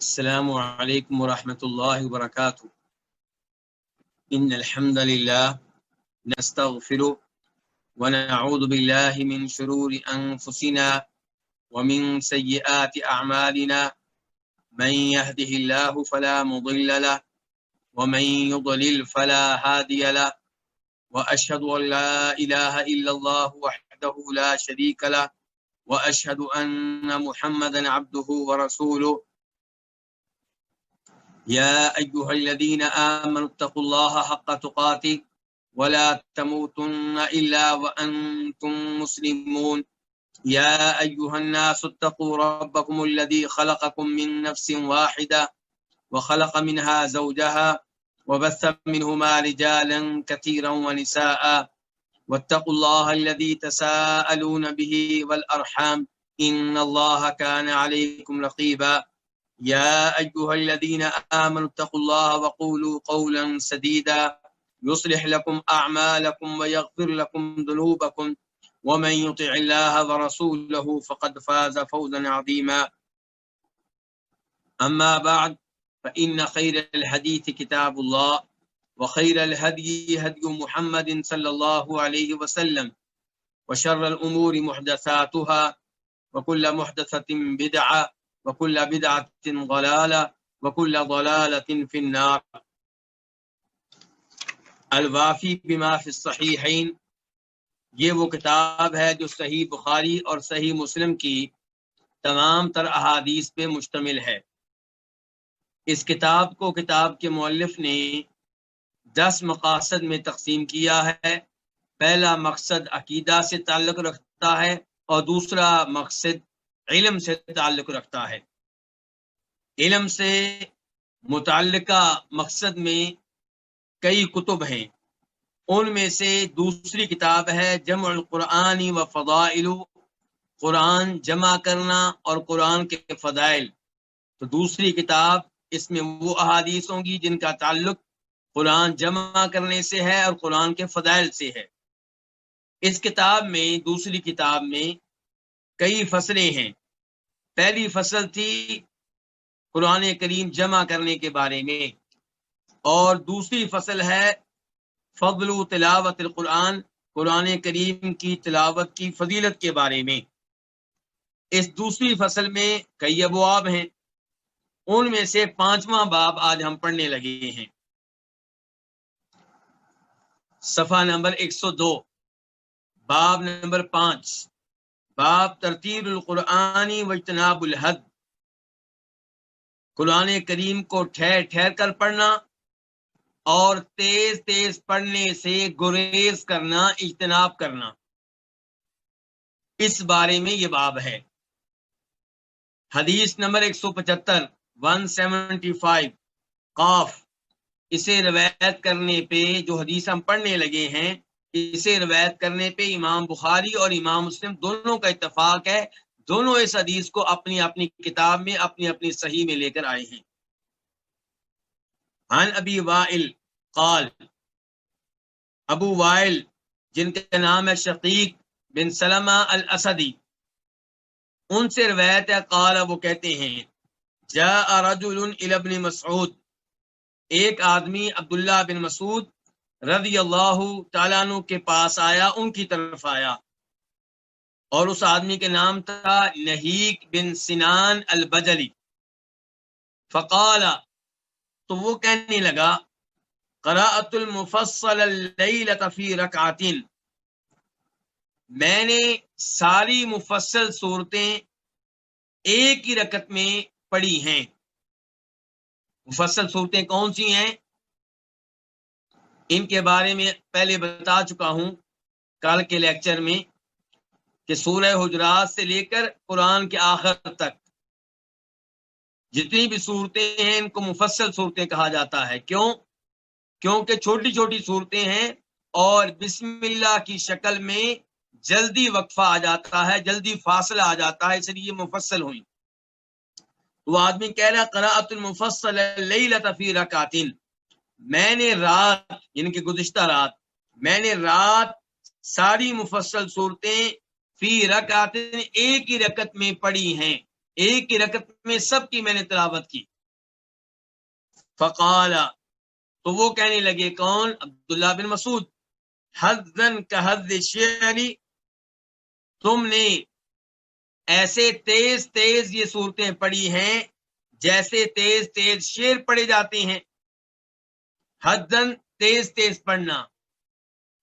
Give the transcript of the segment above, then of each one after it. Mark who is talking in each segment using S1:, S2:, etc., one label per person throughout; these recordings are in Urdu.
S1: السلام علیکم ورحمۃ اللہ وبرکاتہ. ان الحمد للہ نستغفره ونعوذ باللہ من شرور انفسنا ومن سیئات اعمالنا من يهده الله فلا مضل له ومن يضلل فلا هادي له واشهد ان لا اله الا الله وحده لا شريك له واشهد ان محمدا عبده ورسوله. يا أيها الذين آمنوا اتقوا الله حق تقاته ولا تموتن إلا وأنتم مسلمون. يا أيها الناس اتقوا ربكم الذي خلقكم من نفس واحدة وخلق منها زوجها وبث منهما رجالا كثيرا ونساء واتقوا الله الذي تساءلون به والأرحام إن الله كان عليكم رقيبا. يا أيها الذين آمنوا اتقوا الله وقولوا قولا سديدا يصلح لكم أعمالكم ويغفر لكم ذنوبكم ومن يطع الله ورسوله فقد فاز فوزا عظيما. أما بعد فإن خير الحديث كتاب الله وخير الهدي هدي محمد صلى الله عليه وسلم وشر الأمور محدثاتها وكل محدثة بدعة وكل بدعة ضلالة وكل ضلالة في النار. الوافی بما فی الصحیحین، یہ وہ کتاب ہے جو صحیح بخاری اور صحیح مسلم کی تمام تر احادیث پہ مشتمل ہے. اس کتاب کو کتاب کے مؤلف نے 10 مقاصد میں تقسیم کیا ہے. پہلا مقصد عقیدہ سے تعلق رکھتا ہے اور دوسرا مقصد علم سے تعلق رکھتا ہے. علم سے متعلقہ مقصد میں کئی کتب ہیں. ان میں سے دوسری کتاب ہے جمع القرآن و فضائل، قرآن جمع کرنا اور قرآن کے فضائل. تو دوسری کتاب اس میں وہ احادیث ہوں گی جن کا تعلق قرآن جمع کرنے سے ہے اور قرآن کے فضائل سے ہے. اس کتاب میں، دوسری کتاب میں کئی فصلیں ہیں. پہلی فصل تھی قرآن کریم جمع کرنے کے بارے میں، اور دوسری فصل ہے فضل تلاوت القرآن، قرآن کریم کی تلاوت کی فضیلت کے بارے میں. اس دوسری فصل میں کئی ابواب ہیں. ان میں سے 5واں باب آج ہم پڑھنے لگے ہیں. صفحہ نمبر 102، باب نمبر 5، باب ترتیل القرآن واجتناب الحد. قرآن کریم کو ٹھہر ٹھہر کر پڑھنا اور تیز تیز پڑھنے سے گریز کرنا، اجتناب کرنا، اس بارے میں یہ باب ہے. حدیث نمبر 175 175 قاف. اسے روایت کرنے پہ، جو حدیث ہم پڑھنے لگے ہیں، اسے روایت کرنے پہ امام بخاری اور امام مسلم دونوں کا اتفاق ہے. دونوں اس حدیث کو اپنی اپنی کتاب میں، اپنی اپنی صحیح میں لے کر آئے ہیں. عن ابی وائل قال، ابو وائل جن کا نام ہے شقیق بن سلمہ الاسدی، ان سے روایت ہے. قال، وہ کہتے ہیں جاء رجل الی ابن مسعود، ایک آدمی عبداللہ بن مسعود رضی اللہ تعالیٰ عنہ کے پاس آیا، ان کی طرف آیا، اور اس آدمی کے نام تھا نہیک بن سنان البجلی. فقال، تو وہ کہنے لگا قرأت المفصل اللیلۃ فی رکعۃ، میں نے ساری مفصل صورتیں ایک ہی رکعت میں پڑھی ہیں. مفصل صورتیں کون سی ہیں؟ ان کے بارے میں پہلے بتا چکا ہوں کل کے لیکچر میں کہ سورہ حجرات سے لے کر قرآن کے آخر تک جتنی بھی صورتیں ہیں ان کو مفصل صورتیں کہا جاتا ہے. کیوں؟ کیونکہ چھوٹی چھوٹی صورتیں ہیں اور بسم اللہ کی شکل میں جلدی وقفہ آ جاتا ہے، جلدی فاصلہ آ جاتا ہے، اس لیے مفصل ہوئی. وہ آدمی کہہ رہا قرأت المفصل اللیلۃ فی رکعۃ، میں نے رات، یعنی کہ گزشتہ رات، میں نے رات ساری مفصل صورتیں فی رکعت، ایک ہی رکعت میں پڑھی ہیں، ایک ہی رکعت میں سب کی میں نے تلاوت کی. فقال، تو وہ کہنے لگے، کون؟ عبداللہ بن مسعود، حظً کحظ الشعر، تم نے ایسے تیز تیز یہ صورتیں پڑھی ہیں جیسے تیز تیز شعر پڑھے جاتے ہیں. حظً تیز تیز پڑھنا،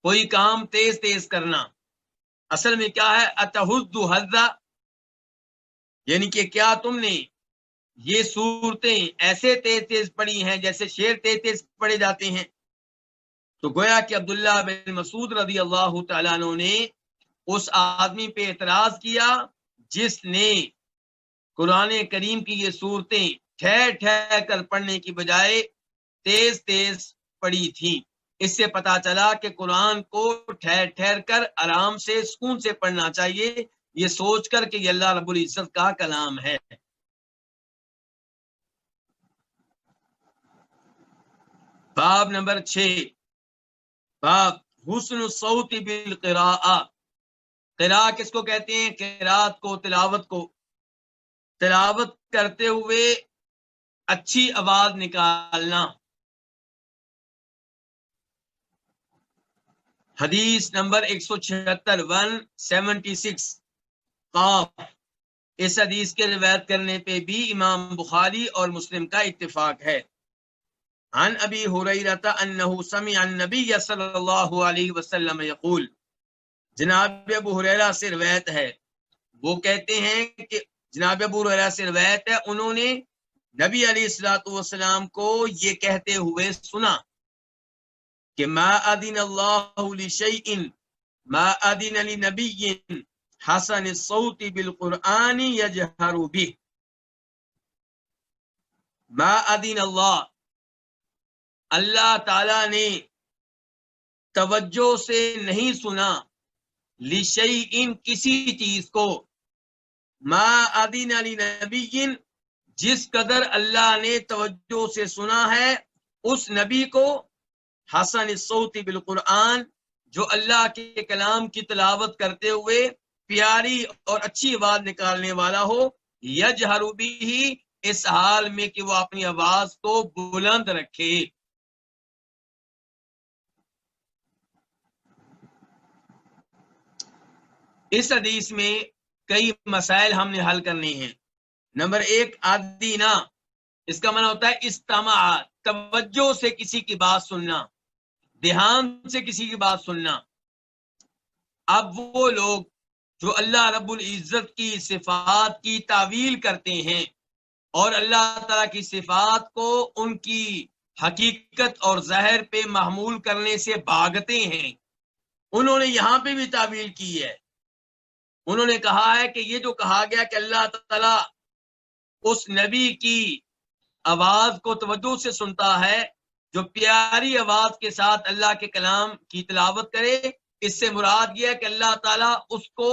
S1: کوئی کام تیز تیز کرنا. اصل میں کیا ہے؟ اتحد حظً، یعنی کہ کیا تم نے یہ صورتیں ایسے تیز تیز پڑھی ہیں جیسے شعر تیز تیز پڑھے جاتے ہیں. تو گویا کہ عبداللہ بن مسعود رضی اللہ تعالیٰ عنہ نے اس آدمی پہ اعتراض کیا جس نے قرآن کریم کی یہ صورتیں ٹھہر ٹھہر کر پڑھنے کی بجائے تیز تیز پڑھی تھی. اس سے پتا چلا کہ قرآن کو ٹھہر ٹھہر کر آرام سے سکون سے پڑھنا چاہیے، یہ سوچ کر کہ یہ اللہ رب العزت کا کلام ہے. باب نمبر 6، باب حسن الصوت بالقراءة. قراء کس کو کہتے ہیں؟ قراءت کو، تلاوت کو. تلاوت کرتے ہوئے اچھی آواز نکالنا. حدیث نمبر 176 176 قاف. اس حدیث کے روایت کرنے پہ بھی امام بخاری اور مسلم کا اتفاق ہے. عن ابی ہریرہ انہ سمع النبی صلی اللہ علیہ وسلم یقول، جناب ابو ہریرہ سے روایت ہے، وہ کہتے ہیں کہ جناب ابو ہریرہ سے روایت ہے، انہوں نے نبی علیہ الصلوۃ والسلام کو یہ کہتے ہوئے سنا کہ ما اذن اللہ لشیء ما اذن لنبی حسن الصوت بالقرآن یجہر به. ما اذن اللہ، اللہ تعالی نے توجہ سے نہیں سنا، لشیء کسی چیز کو، ما اذن لنبی جس قدر اللہ نے توجہ سے سنا ہے اس نبی کو، حسن الصوت بالقرآن، جو اللہ کے کلام کی تلاوت کرتے ہوئے پیاری اور اچھی آواز نکالنے والا ہو، یجہر بھی، اس حال میں کہ وہ اپنی آواز کو بلند رکھے. اس حدیث میں کئی مسائل ہم نے حل کرنے ہیں. نمبر 1، ادینا، اس کا معنی ہوتا ہے استماع، توجہ سے کسی کی بات سننا، دھیان سے کسی کی بات سننا. اب وہ لوگ جو اللہ رب العزت کی صفات کی تعویل کرتے ہیں اور اللہ تعالیٰ کی صفات کو ان کی حقیقت اور ظاہر پہ محمول کرنے سے بھاگتے ہیں، انہوں نے یہاں پہ بھی تعویل کی ہے. انہوں نے کہا ہے کہ یہ جو کہا گیا کہ اللہ تعالیٰ اس نبی کی آواز کو توجہ سے سنتا ہے جو پیاری آواز کے ساتھ اللہ کے کلام کی تلاوت کرے، اس سے مراد یہ ہے کہ اللہ تعالیٰ اس کو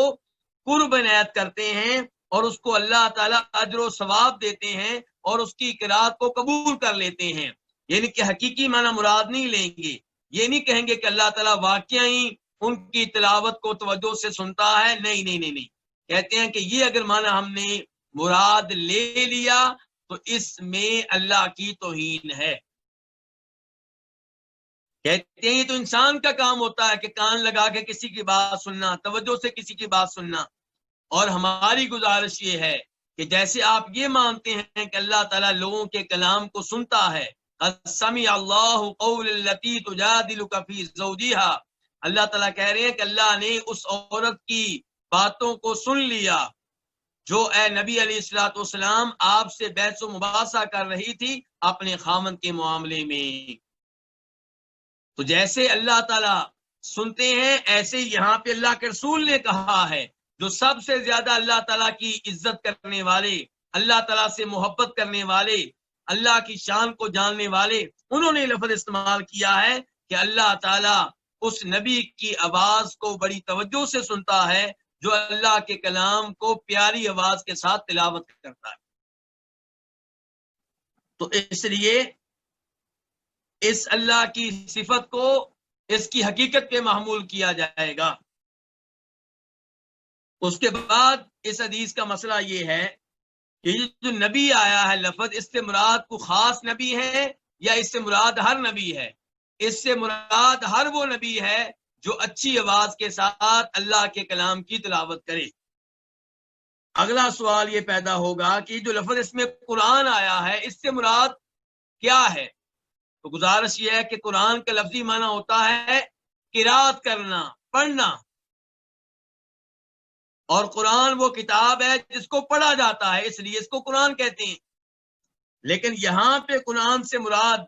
S1: قرب عنایت کرتے ہیں اور اس کو اللہ تعالیٰ اجر و ثواب دیتے ہیں اور اس کی قرات کو قبول کر لیتے ہیں. یعنی کہ حقیقی معنی مراد نہیں لیں گے، یہ نہیں کہیں گے کہ اللہ تعالیٰ واقعی ان کی تلاوت کو توجہ سے سنتا ہے. نہیں، کہتے ہیں کہ یہ اگر معنی ہم نے مراد لے لیا تو اس میں اللہ کی توہین ہے. کہتے ہیں یہ تو انسان کا کام ہوتا ہے کہ کان لگا کے کسی کی بات سننا، توجہ سے کسی کی بات سننا. اور ہماری گزارش یہ ہے کہ جیسے آپ یہ مانتے ہیں کہ اللہ تعالیٰ لوگوں کے کلام کو سنتا ہے، قد سمع اللہ قول التی تجادلک فی زوجہا، اللہ تعالیٰ کہہ رہے ہیں کہ اللہ نے اس عورت کی باتوں کو سن لیا جو اے نبی علیہ الصلوۃ والسلام آپ سے بحث و مباحثہ کر رہی تھی اپنے خامن کے معاملے میں. تو جیسے اللہ تعالیٰ سنتے ہیں ایسے یہاں پہ اللہ کے رسول نے کہا ہے، جو سب سے زیادہ اللہ تعالیٰ کی عزت کرنے والے، اللہ تعالیٰ سے محبت کرنے والے، اللہ کی شان کو جاننے والے، انہوں نے لفظ استعمال کیا ہے کہ اللہ تعالیٰ اس نبی کی آواز کو بڑی توجہ سے سنتا ہے جو اللہ کے کلام کو پیاری آواز کے ساتھ تلاوت کرتا ہے. تو اس لیے اس اللہ کی صفت کو اس کی حقیقت پہ محمول کیا جائے گا. اس کے بعد اس حدیث کا مسئلہ یہ ہے کہ یہ جو نبی آیا ہے لفظ، اس سے مراد کو خاص نبی ہے یا اس سے مراد ہر نبی ہے؟ اس سے مراد ہر وہ نبی ہے جو اچھی آواز کے ساتھ اللہ کے کلام کی تلاوت کرے۔ اگلا سوال یہ پیدا ہوگا کہ جو لفظ اس میں قرآن آیا ہے اس سے مراد کیا ہے؟ تو گزارش یہ ہے کہ قرآن کا لفظی معنی ہوتا ہے قرات کرنا، پڑھنا، اور قرآن وہ کتاب ہے جس کو پڑھا جاتا ہے، اس لیے اس کو قرآن کہتے ہیں۔ لیکن یہاں پہ قرآن سے مراد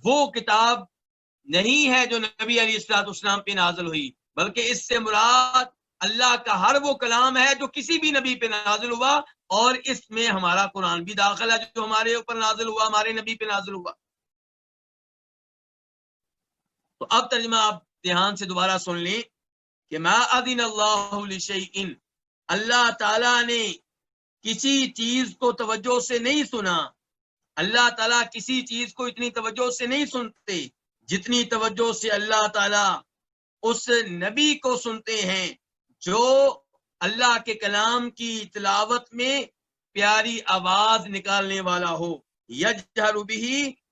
S1: وہ کتاب نہیں ہے جو نبی علیہ الصلوۃ والسلام پہ نازل ہوئی، بلکہ اس سے مراد اللہ کا ہر وہ کلام ہے جو کسی بھی نبی پہ نازل ہوا، اور اس میں ہمارا قرآن بھی داخل ہے جو ہمارے اوپر نازل ہوا، ہمارے نبی پہ نازل ہوا۔ تو اب ترجمہ آپ دھیان سے دوبارہ سن لیں کہ ما اذن اللہ لشیء، اللہ تعالیٰ نے کسی چیز کو توجہ سے نہیں سنا، اللہ تعالیٰ کسی چیز کو اتنی توجہ سے نہیں سنتے جتنی توجہ سے اللہ تعالیٰ اس نبی کو سنتے ہیں جو اللہ کے کلام کی تلاوت میں پیاری آواز نکالنے والا ہو، یجہر بہ،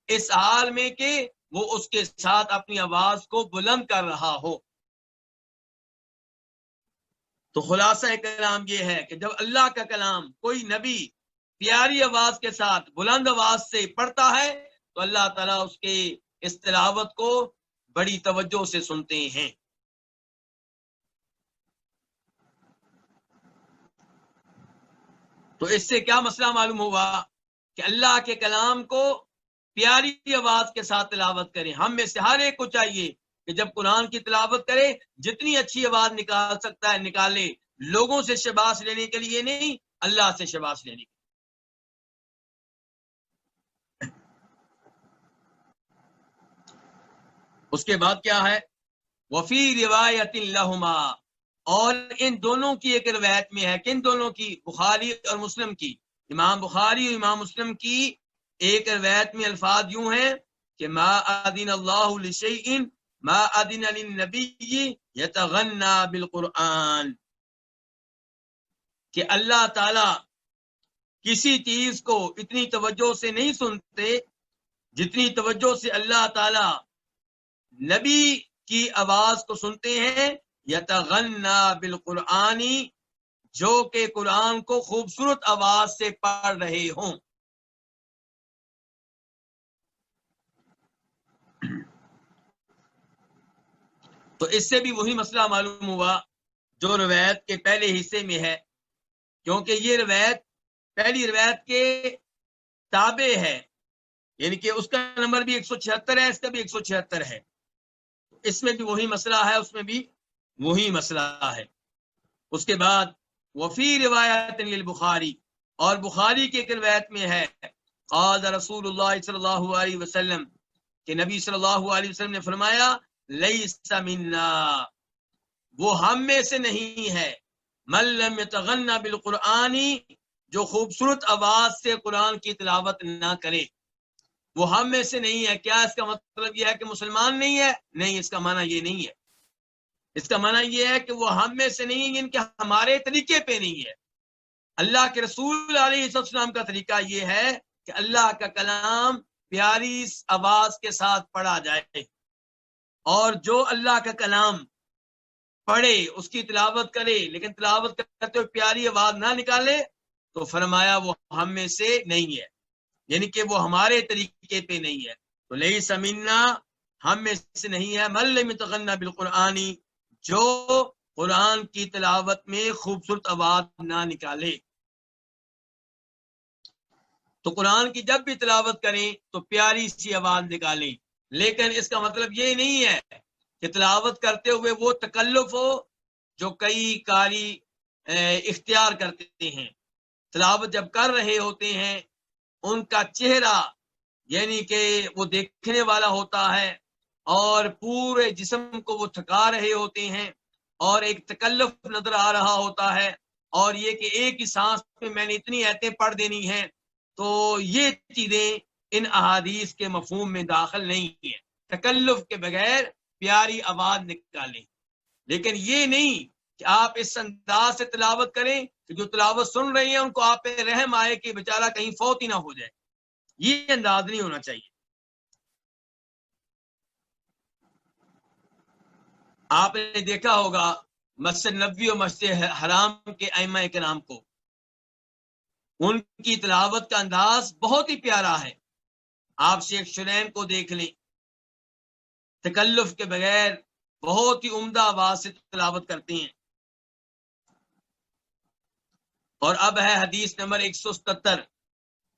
S1: اس حال میں کہ وہ اس کے ساتھ اپنی آواز کو بلند کر رہا ہو۔ تو خلاصہ کلام یہ ہے کہ جب اللہ کا کلام کوئی نبی پیاری آواز کے ساتھ بلند آواز سے پڑھتا ہے تو اللہ تعالیٰ اس کے اس تلاوت کو بڑی توجہ سے سنتے ہیں۔ تو اس سے کیا مسئلہ معلوم ہوا کہ اللہ کے کلام کو پیاری آواز کے ساتھ تلاوت کریں۔ ہم میں سے ہر ایک کو چاہیے کہ جب قرآن کی تلاوت کرے جتنی اچھی آواز نکال سکتا ہے نکالے، لوگوں سے شاباش لینے کے لیے نہیں، اللہ سے شاباش لینے کے لیے۔ اس کے بعد کیا ہے؟ وفی روایت لہما، اور ان دونوں کی ایک روایت میں ہے، کن دونوں کی؟ بخاری اور مسلم کی۔ امام بخاری اور امام مسلم کی ایک روایت میں الفاظ یوں ہیں کہ ما اذن اللہ لشیء ما اذن للنبی یتغنى بالقرآن، کہ اللہ تعالی کسی چیز کو اتنی توجہ سے نہیں سنتے جتنی توجہ سے اللہ تعالی نبی کی آواز کو سنتے ہیں، یتغنى بالقرآن، جو کہ قرآن کو خوبصورت آواز سے پڑھ رہے ہوں۔ تو اس سے بھی وہی مسئلہ معلوم ہوا جو روایت کے پہلے حصے میں ہے، کیونکہ یہ روایت پہلی روایت کے تابع ہے، یعنی کہ اس کا نمبر بھی 176 ہے، اس کا بھی 176 ہے، اس میں بھی وہی مسئلہ ہے، اس میں بھی وہی مسئلہ ہے۔ اس کے بعد وفی روایت للبخاری، اور بخاری کی ایک روایت میں ہے قال رسول اللہ صلی اللہ علیہ وسلم، کہ نبی صلی اللہ علیہ وسلم نے فرمایا لیس منا، وہ ہم میں سے نہیں ہے، من لم یتغنى بالقرآن، جو خوبصورت آواز سے قرآن کی تلاوت نہ کرے، وہ ہم میں سے نہیں ہے۔ کیا اس کا مطلب یہ ہے کہ مسلمان نہیں ہے؟ نہیں، اس کا معنی یہ نہیں ہے۔ اس کا معنی یہ ہے کہ وہ ہم میں سے نہیں ہے، ان کے ہمارے طریقے پہ نہیں ہے۔ اللہ کے رسول علیہ السلام کا طریقہ یہ ہے کہ اللہ کا کلام پیاری آواز کے ساتھ پڑھا جائے، اور جو اللہ کا کلام پڑھے اس کی تلاوت کرے لیکن تلاوت کرتے ہوئے پیاری آواز نہ نکالے تو فرمایا وہ ہم میں سے نہیں ہے، یعنی کہ وہ ہمارے طریقے پہ نہیں ہے۔ تو لیس منا، ہم میں سے نہیں ہے، من لم یتغنى بالقرآن، جو قرآن کی تلاوت میں خوبصورت آواز نہ نکالے۔ تو قرآن کی جب بھی تلاوت کریں تو پیاری سی آواز نکالیں، لیکن اس کا مطلب یہ نہیں ہے کہ تلاوت کرتے ہوئے وہ تکلف ہو جو کئی قاری اختیار کرتے ہیں۔ تلاوت جب کر رہے ہوتے ہیں ان کا چہرہ یعنی کہ وہ دیکھنے والا ہوتا ہے اور پورے جسم کو وہ تھکا رہے ہوتے ہیں اور ایک تکلف نظر آ رہا ہوتا ہے، اور یہ کہ ایک ہی سانس میں میں نے اتنی آیتیں پڑھ دینی ہیں، تو یہ چیزیں ان احادیث کے مفہوم میں داخل نہیں ہیں۔ تکلف کے بغیر پیاری آواز نکالیں، لیکن یہ نہیں کہ آپ اس انداز سے تلاوت کریں کہ جو تلاوت سن رہی ہیں ان کو آپ پہ رحم آئے کہ بیچارہ کہیں فوت ہی نہ ہو جائے. یہ انداز نہیں ہونا چاہیے. آپ نے دیکھا ہوگا مسجد نبوی اور مسجد حرام کے ائمہ کرام کو، ان کی تلاوت کا انداز بہت ہی پیارا ہے. آپ شیخ شلیم کو دیکھ لیں، تکلف کے بغیر بہت ہی عمدہ آواز سے تلاوت کرتے ہیں. اور اب ہے حدیث نمبر 177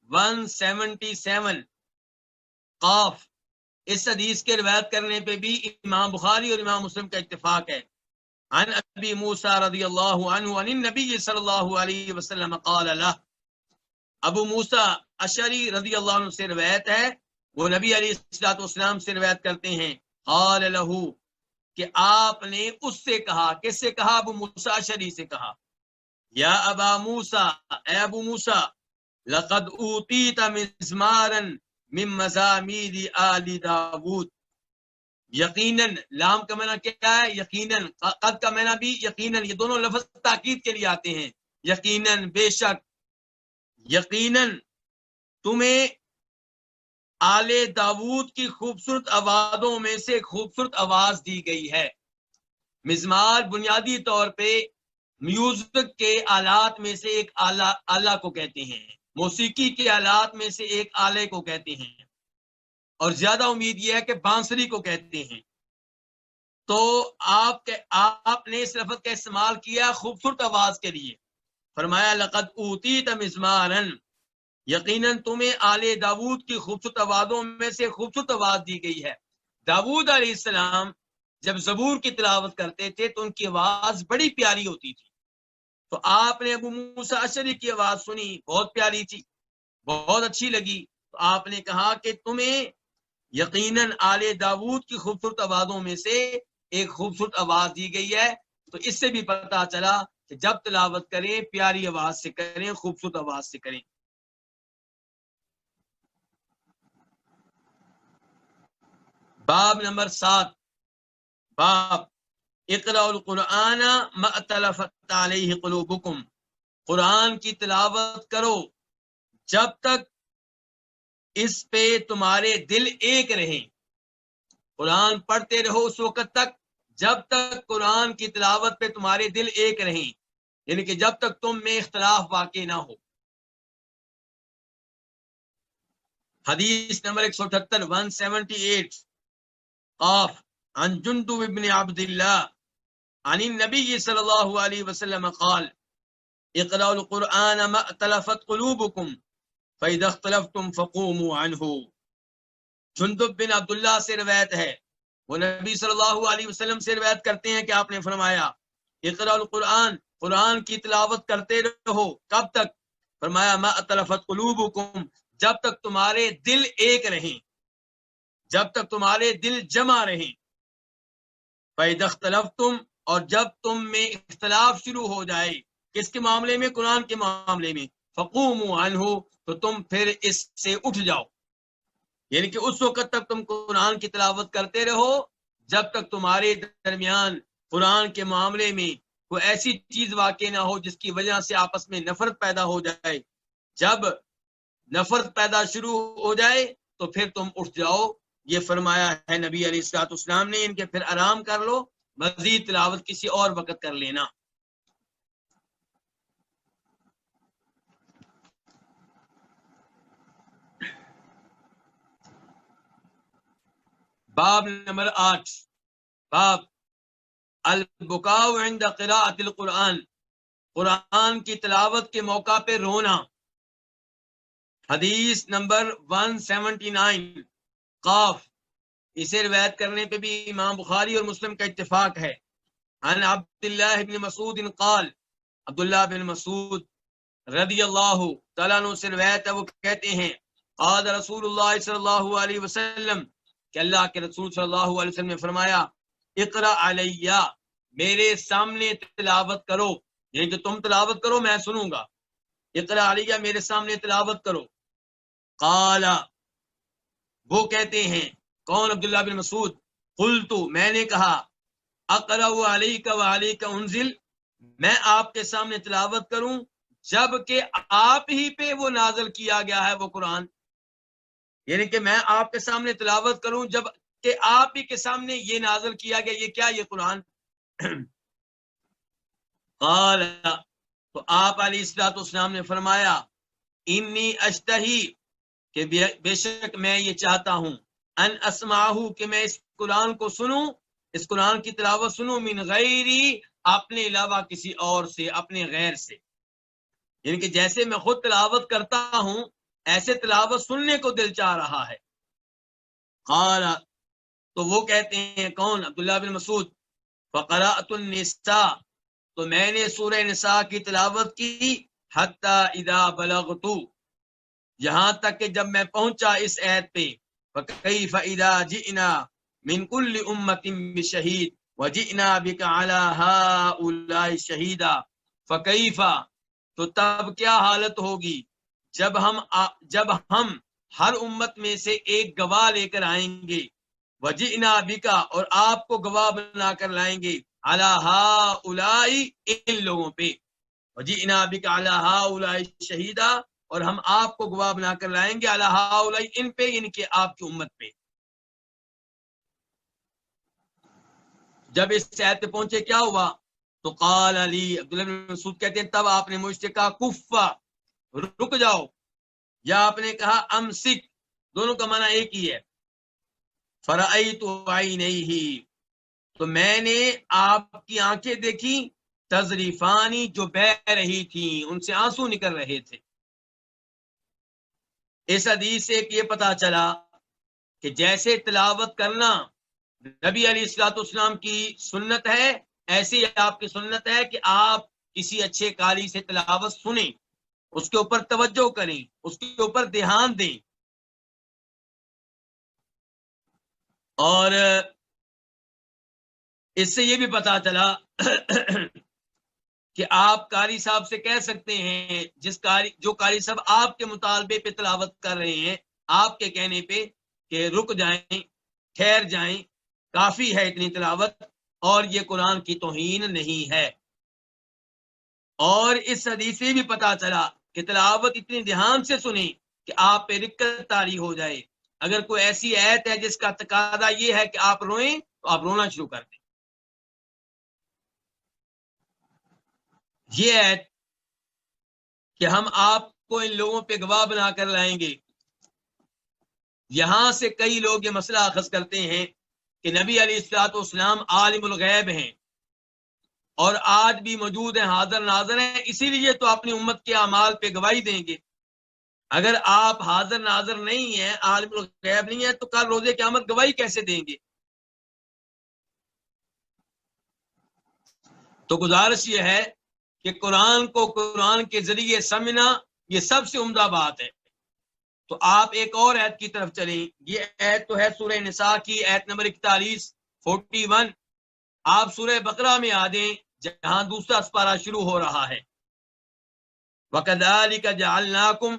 S1: 177 قاف. اس حدیث کے روایت کرنے پہ بھی امام بخاری اور امام مسلم کا اتفاق ہے. عن ابی موسیٰ رضی اللہ عنہ عن النبی صلی اللہ علیہ وسلم قال له. ابو موسیٰ اشعری رضی اللہ عنہ سے روایت ہے، وہ نبی علیہ الصلوۃ والسلام سے روایت کرتے ہیں، قال له، کہ آپ نے اس سے کہا. کس سے کہا؟ ابو موسیٰ اشعری سے کہا، یا ابا موسیٰ، اے ابو موسیٰ، لقد اوتیت مزمارا من مزامیر آل داود. یقیناً، لام کا معنی کیا ہے؟ یقیناً. قد کا معنی بھی یقیناً. یہ دونوں لفظ تاکید کے لیے آتے ہیں. یقیناً، بے شک، یقیناً تمہیں آل داود کی خوبصورت آوازوں میں سے ایک خوبصورت آواز دی گئی ہے. مزمار بنیادی طور پہ میوزک کے آلات میں سے ایک آلہ کو کہتے ہیں، موسیقی کے آلات میں سے ایک آلے کو کہتے ہیں، اور زیادہ امید یہ ہے کہ بانسری کو کہتے ہیں. تو آپ نے اس لفظ کا استعمال کیا خوبصورت آواز کے لیے. فرمایا لقد اوتیت مزمارا، یقیناً تمہیں آل داود کی خوبصورت آوازوں میں سے خوبصورت آواز دی گئی ہے. داود علیہ السلام جب زبور کی تلاوت کرتے تھے تو ان کی آواز بڑی پیاری ہوتی تھی. تو آپ نے ابو موسیٰ اشعری کی آواز سنی، بہت پیاری تھی، بہت اچھی لگی. تو آپ نے کہا کہ تمہیں یقیناً آل داود کی خوبصورت آوازوں میں سے ایک خوبصورت آواز دی گئی ہے. تو اس سے بھی پتہ چلا کہ جب تلاوت کریں پیاری آواز سے کریں، خوبصورت آواز سے کریں. باب نمبر 7، باب اقرأ القرآن ما ائتلفت علیہ قلوبکم. قرآن کی تلاوت کرو جب تک اس پہ تمہارے دل ایک رہیں. قرآن پڑھتے رہو اس وقت تک جب تک قرآن کی تلاوت پہ تمہارے دل ایک رہیں، یعنی کہ جب تک تم میں اختلاف واقع نہ ہو. حدیث نمبر 178 178 قاف. عن جندب بن عبد اللہ عن النبی صلی اللہ علیہ وسلم قال اقرأوا القرآن ما ائتلفت قلوبکم فإذا اختلفتم فقوموا عنہ. جندب بن عبداللہ سے روایت ہے، وہ نبی صلی اللہ علیہ وسلم سے روایت کرتے ہیں کہ آپ نے فرمایا اقرأ القرآن، قرآن کی تلاوت کرتے رہو. کب تک؟ فرمایا ما ائتلفت قلوبکم، جب تک تمہارے دل ایک رہیں، جب تک تمہارے دل جمع رہیں. فإذا اختلفتم، اور جب تم میں اختلاف شروع ہو جائے، کس کے معاملے میں؟ قرآن کے معاملے میں. فقوموا عنہ، تو تم پھر اس سے اٹھ جاؤ. یعنی کہ اس وقت تک تم قرآن کی تلاوت کرتے رہو جب تک تمہارے درمیان قرآن کے معاملے میں کوئی ایسی چیز واقع نہ ہو جس کی وجہ سے آپس میں نفرت پیدا ہو جائے. جب نفرت پیدا شروع ہو جائے تو پھر تم اٹھ جاؤ. یہ فرمایا ہے نبی علیہ الصلوۃ والسلام نے، ان کے پھر آرام کر لو، مزید تلاوت کسی اور وقت کر لینا. باب نمبر 8، باب البکاء عند قراءۃ القرآن، قرآن کی تلاوت کے موقع پہ رونا. حدیث نمبر 179 قاف. اسے روایت کرنے پہ بھی امام بخاری اور مسلم کا اتفاق ہے. عن عبداللہ بن مسعود قال، عبداللہ بن مسعود رضی اللہ تعالیٰ عنہ سے روایت ہے، وہ کہتے ہیں قال رسول اللہ صلی اللہ علیہ وسلم، کہ اللہ کے رسول صلی اللہ علیہ وسلم نے فرمایا اقرأ علیہ، میرے سامنے تلاوت کرو، یعنی کہ تم تلاوت کرو میں سنوں گا. اقرأ علیہ، میرے سامنے تلاوت کرو. قال، وہ کہتے ہیں کون؟ عبداللہ بن مسعود. قلت، میں نے کہا اقرأ علیک وعلیک انزل، میں آپ کے سامنے تلاوت کروں جب کہ آپ ہی پہ وہ نازل کیا گیا ہے وہ قرآن، یعنی کہ میں آپ کے سامنے تلاوت کروں جب کہ آپ ہی کے سامنے یہ نازل کیا گیا، یہ کیا، یہ قرآن۔ قال، تو آپ علیہ الصلوۃ والسلام نے فرمایا، انی اشتہی، کہ بے شک میں یہ چاہتا ہوں، ان اسمعہ، کہ میں اس قرآن کو سنوں، اس قرآن کی تلاوت سنوں، من غیری، اپنے علاوہ کسی اور سے، اپنے غیر سے، یعنی کہ جیسے میں خود تلاوت کرتا ہوں ایسے تلاوت سننے کو دل چاہ رہا ہے۔ قال، تو وہ کہتے ہیں کون؟ عبداللہ بن مسعود، فقرأت النساء، تو میں نے سورہ نساء کی تلاوت کی، حتی اذا بلغت، یہاں تک کہ جب میں پہنچا اس آیت پہ، فکیف اذا جئنا من کل امۃ بشہید وجئنا بک علی ہؤلاء شہیدا، فکیف، تو تب کیا حالت ہوگی جب ہم ہر امت میں سے ایک گواہ لے کر آئیں گے، وجئنا بکا، اور آپ کو گواہ بنا کر لائیں گے، علی ہؤلاء، ان لوگوں پہ، وجئنا بکا علی ہؤلاء شہیدا، اور ہم آپ کو گواہ بنا کر لائیں گے، علی ہؤلاء، ان پہ، یعنی کہ آپ کی امت پہ۔ جب اس آیت پہ پہنچے کیا ہوا؟ تو قال علی، عبداللہ بن مسعود کہتے ہیں تب آپ نے مجھ سے کہا، کفا، رک جاؤ، یا آپ نے کہا امسک، دونوں کا معنی ایک ہی ہے۔ فرأیت عینیہ، تو میں نے آپ کی آنکھیں دیکھی، تذریفانی، جو بہ رہی تھیں، ان سے آنسو نکل رہے تھے۔ اس حدیث سے یہ پتا چلا کہ جیسے تلاوت کرنا نبی علیہ الصلوۃ والسلام کی سنت ہے، ایسے ہی آپ کی سنت ہے کہ آپ کسی اچھے قاری سے تلاوت سنیں، اس کے اوپر توجہ کریں، اس کے اوپر دھیان دیں۔ اور اس سے یہ بھی پتا چلا کہ آپ قاری صاحب سے کہہ سکتے ہیں، جو قاری صاحب آپ کے مطالبے پہ تلاوت کر رہے ہیں، آپ کے کہنے پہ، کہ رک جائیں، ٹھہر جائیں، کافی ہے اتنی تلاوت، اور یہ قرآن کی توہین نہیں ہے۔ اور اس حدیث سے بھی پتا چلا کہ تلاوت اتنی دھیان سے سنیں کہ آپ پہ رکت طاری ہو جائے۔ اگر کوئی ایسی آیت ہے جس کا تقاضا یہ ہے کہ آپ روئیں، تو آپ رونا شروع کر دیں۔ یہ آیت کہ ہم آپ کو ان لوگوں پہ گواہ بنا کر لائیں گے، یہاں سے کئی لوگ یہ مسئلہ اخذ کرتے ہیں کہ نبی علیہ الصلوۃ والسلام عالم الغیب ہیں اور آج بھی موجود ہیں، حاضر ناظر ہیں، اسی لیے تو اپنی امت کے اعمال پہ گواہی دیں گے۔ اگر آپ حاضر ناظر نہیں ہیں، عالم الغیب نہیں ہیں، تو کل روز قیامت گواہی کیسے دیں گے؟ تو گزارش یہ ہے کہ قرآن کو قرآن کے ذریعے سمجھنا یہ سب سے عمدہ بات ہے۔ تو آپ ایک اور آیت کی طرف چلیں، یہ آیت تو ہے سورہ نساء کی، آیت نمبر 41، 41۔ آپ سورہ بقرہ میں آ دیں جہاں دوسرا سپارہ شروع ہو رہا ہے، وَكَذَلِكَ جَعَلْنَاكُمْ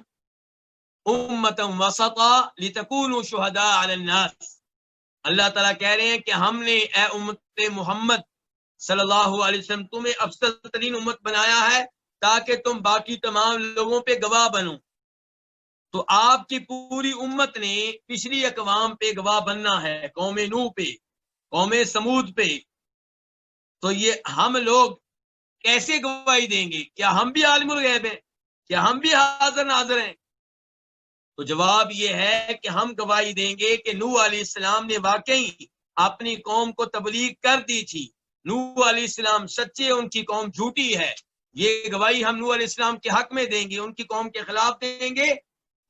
S1: أُمَّةً وَسَطًا لِتَكُونُوا شُهَدَاءَ عَلَى النَّاسِ، اللہ تعالیٰ کہہ رہے ہیں کہ ہم نے اے امت محمد صلی اللہ علیہ وسلم تمہیں افضل ترین امت بنایا ہے تاکہ تم باقی تمام لوگوں پہ گواہ بنو۔ تو آپ کی پوری امت نے پچھلی اقوام پہ گواہ بننا ہے، قوم نوح پہ، قوم سمود پہ۔ تو یہ ہم لوگ کیسے گواہی دیں گے؟ کیا ہم بھی عالم الغیب ہیں؟ کیا ہم بھی حاضر ناظر ہیں؟ تو جواب یہ ہے کہ ہم گواہی دیں گے کہ نوح علیہ السلام نے واقعی اپنی قوم کو تبلیغ کر دی تھی، نوح علیہ السلام سچے، ان کی قوم جھوٹی ہے۔ یہ گواہی ہم نوح علیہ السلام کے حق میں دیں گے، ان کی قوم کے خلاف دیں گے،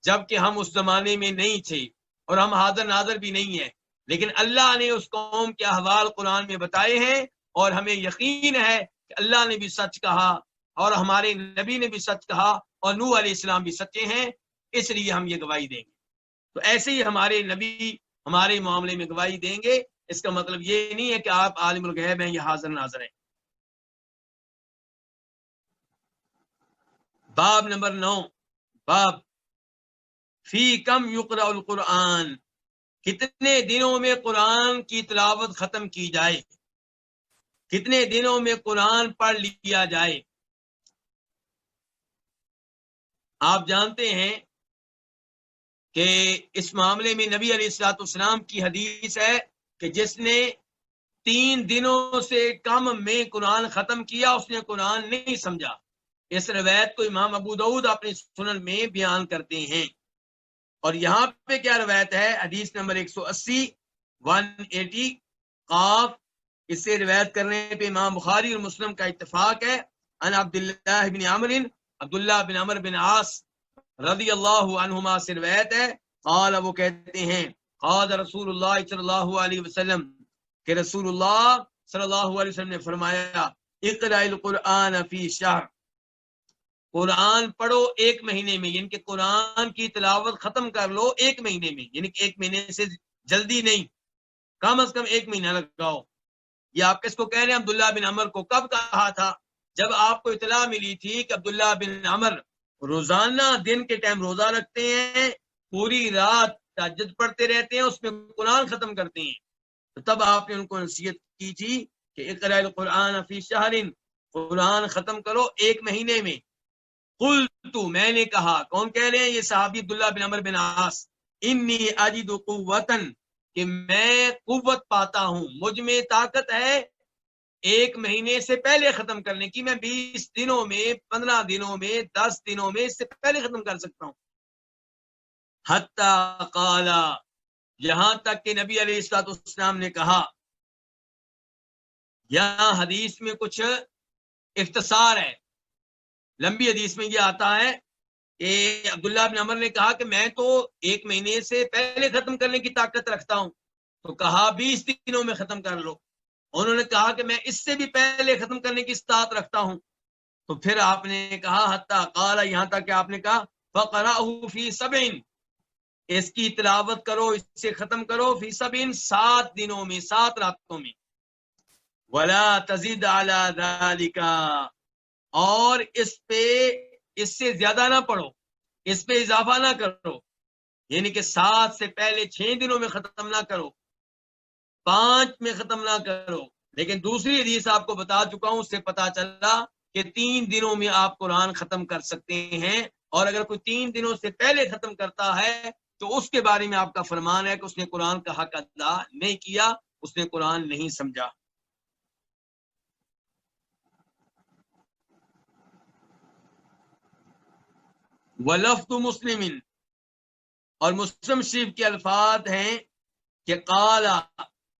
S1: جبکہ ہم اس زمانے میں نہیں تھے اور ہم حاضر ناظر بھی نہیں ہیں، لیکن اللہ نے اس قوم کے احوال قرآن میں بتائے ہیں، اور ہمیں یقین ہے کہ اللہ نے بھی سچ کہا اور ہمارے نبی نے بھی سچ کہا اور نوح علیہ السلام بھی سچے ہیں، اس لیے ہم یہ گواہی دیں گے۔ تو ایسے ہی ہمارے نبی ہمارے معاملے میں گواہی دیں گے، اس کا مطلب یہ نہیں ہے کہ آپ عالم الغیب ہیں یا حاضر ناظر ہیں۔ باب نمبر 9، باب فی کم یقرأ القرآن، کتنے دنوں میں قرآن کی تلاوت ختم کی جائے۔ کتنے دنوں میں قرآن پڑھ لیا جائے. آپ جانتے ہیں کہ اس معاملے میں نبی علیہ الصلوۃ والسلام کی حدیث ہے کہ جس نے 3 دنوں سے کم میں قرآن ختم کیا اس نے قرآن نہیں سمجھا. اس روایت کو امام ابو داؤد اپنے سنن میں بیان کرتے ہیں. اور یہاں پہ کیا روایت ہے؟ حدیث نمبر 180 قاف. اس سے روایت کرنے پہ امام بخاری اور مسلم کا اتفاق ہے. ان عبداللہ بن عمر بن عاص رضی اللہ عنہما سے روایت ہے. قال وہ کہتے ہیں قال رسول اللہ صلی اللہ علیہ وسلم کہ رسول اللہ صلی اللہ علیہ وسلم نے فرمایا اقرأ القرآن فی شہر، قرآن پڑھو 1 مہینے میں، یعنی کہ قرآن کی تلاوت ختم کر لو 1 مہینے میں، یعنی کہ 1 مہینے سے جلدی نہیں، کم از کم 1 مہینہ لگاؤ. یہ آپ کس کو کہہ رہے ہیں؟ عبداللہ بن عمر کو. کب کہا تھا؟ جب آپ کو اطلاع ملی تھی کہ عبداللہ بن عمر روزانہ دن کے ٹائم روزہ رکھتے ہیں، پوری رات تہجد پڑھتے رہتے ہیں، اس میں قرآن ختم کرتے ہیں. تو تب آپ نے ان کو نصیحت کی تھی کہ اقرأ القرآن فی شہر، قرآن ختم کرو 1 مہینے میں. قلت، میں نے کہا. کون کہہ رہے ہیں؟ یہ صحابی عبداللہ بن عمر بن عاص. انی اجد قوتن، کہ میں قوت پاتا ہوں، مجھ میں طاقت ہے 1 مہینے سے پہلے ختم کرنے کی. میں 20 دنوں میں، 15 دنوں میں، 10 دنوں میں اس سے پہلے ختم کر سکتا ہوں. حتی قال، یہاں تک کہ نبی علیہ الصلوۃ والسلام نے کہا. یہاں حدیث میں کچھ اختصار ہے. لمبی حدیث میں یہ آتا ہے کہ عبداللہ بن عمر نے کہا کہ میں تو 1 مہینے سے پہلے ختم کرنے کی طاقت رکھتا ہوں. تو کہا 20 دنوں میں ختم کر لو. انہوں نے کہا کہ میں اس سے بھی پہلے ختم کرنے کی استطاعت رکھتا ہوں. تو پھر آپ نے کہا حتی قال، یہاں تک کہ آپ نے کہا فقرأہ فی 7، اس کی تلاوت کرو، اس سے ختم کرو فی 7، 7 دنوں میں، 7 راتوں میں. ولا تزد علی ذلک، اور اس سے زیادہ نہ پڑھو، اس پہ اضافہ نہ کرو. یعنی کہ 7 سے پہلے 6 دنوں میں ختم نہ کرو، 5 میں ختم نہ کرو. لیکن دوسری حدیث آپ کو بتا چکا ہوں، اس سے پتا چلا کہ 3 دنوں میں آپ قرآن ختم کر سکتے ہیں. اور اگر کوئی 3 دنوں سے پہلے ختم کرتا ہے تو اس کے بارے میں آپ کا فرمان ہے کہ اس نے قرآن کا حق ادا نہیں کیا، اس نے قرآن نہیں سمجھا. وَلَفْظُ مُسْلِمٍ، اور مسلم شریف کے الفاظ ہیں کہ قال،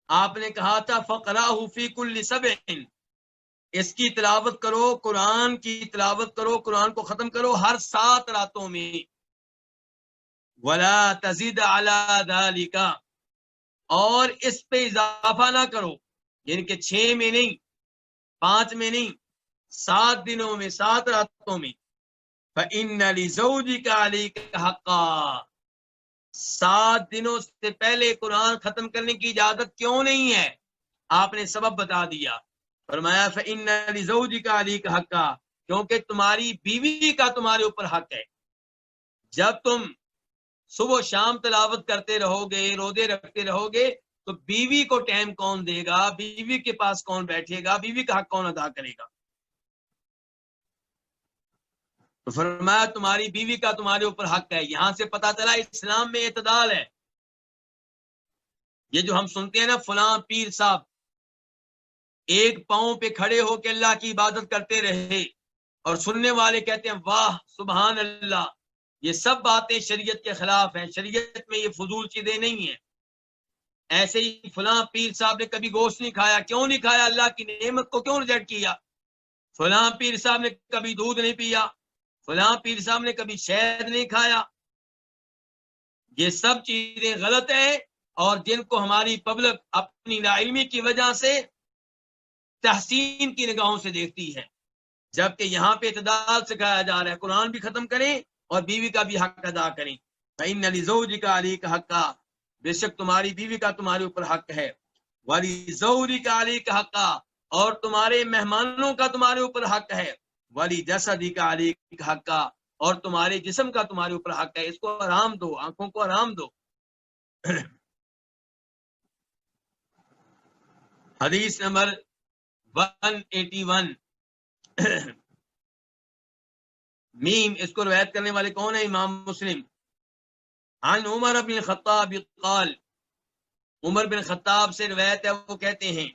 S1: آپ نے کہا تھا فقرأہ فی کل 7، اس کی تلاوت کرو، قرآن کی تلاوت کرو، قرآن کو ختم کرو ہر 7 راتوں میں. ولا تزد علی ذلک، اور اس پہ اضافہ نہ کرو، یعنی کہ 6 میں نہیں، 5 میں نہیں، 7 دنوں میں، 7 راتوں میں. فإن لزوجک علیک حقا، 7 دنوں سے پہلے قرآن ختم کرنے کی اجازت کیوں نہیں ہے؟ آپ نے سبب بتا دیا. فرمایا فإن لزوجک علیک حقا، کیونکہ تمہاری بیوی کا تمہارے اوپر حق ہے. جب تم صبح و شام تلاوت کرتے رہو گے، روزے رکھتے رہو گے، تو بیوی کو ٹائم کون دے گا؟ بیوی کے پاس کون بیٹھے گا؟ بیوی کا حق کون ادا کرے گا؟ تو فرمایا تمہاری بیوی کا تمہارے اوپر حق ہے. یہاں سے پتا چلا اسلام میں اعتدال ہے. یہ جو ہم سنتے ہیں نا فلاں پیر صاحب ایک پاؤں پہ کھڑے ہو کے اللہ کی عبادت کرتے رہے، اور سننے والے کہتے ہیں واہ سبحان اللہ، یہ سب باتیں شریعت کے خلاف ہیں. شریعت میں یہ فضول چیزیں نہیں ہیں. ایسے ہی فلاں پیر صاحب نے کبھی گوشت نہیں کھایا، کیوں نہیں کھایا؟ اللہ کی نعمت کو کیوں ریجیکٹ کیا؟ فلاں پیر صاحب نے کبھی دودھ نہیں پیا، فلاں پیر صاحب نے کبھی شہد نہیں کھایا. یہ سب چیزیں غلط ہیں، اور جن کو ہماری پبلک اپنی نا علمی کی وجہ سے تحسین کی نگاہوں سے دیکھتی ہے. جبکہ یہاں پہ اعتدال سکھایا جا رہا ہے، قرآن بھی ختم کریں اور بیوی کا بھی حق ادا کریں. فإن لزوجک علیک حقا، بے شک تمہاری بیوی کا تمہارے اوپر حق ہے. ولزوجک علیک حقا، اور تمہارے مہمانوں کا تمہارے اوپر حق ہے. ولجسدک علیک حقا، اور تمہارے جسم کا تمہارے اوپر حق ہے. اس کو آرام دو، آنکھوں کو آرام دو. حدیث نمبر 181 میم، اس کو روایت کرنے والے کون ہیں؟ امام مسلم۔ عن عمر بن الخطاب قال، عمر بن خطاب سے روایت ہے، وہ کہتے ہیں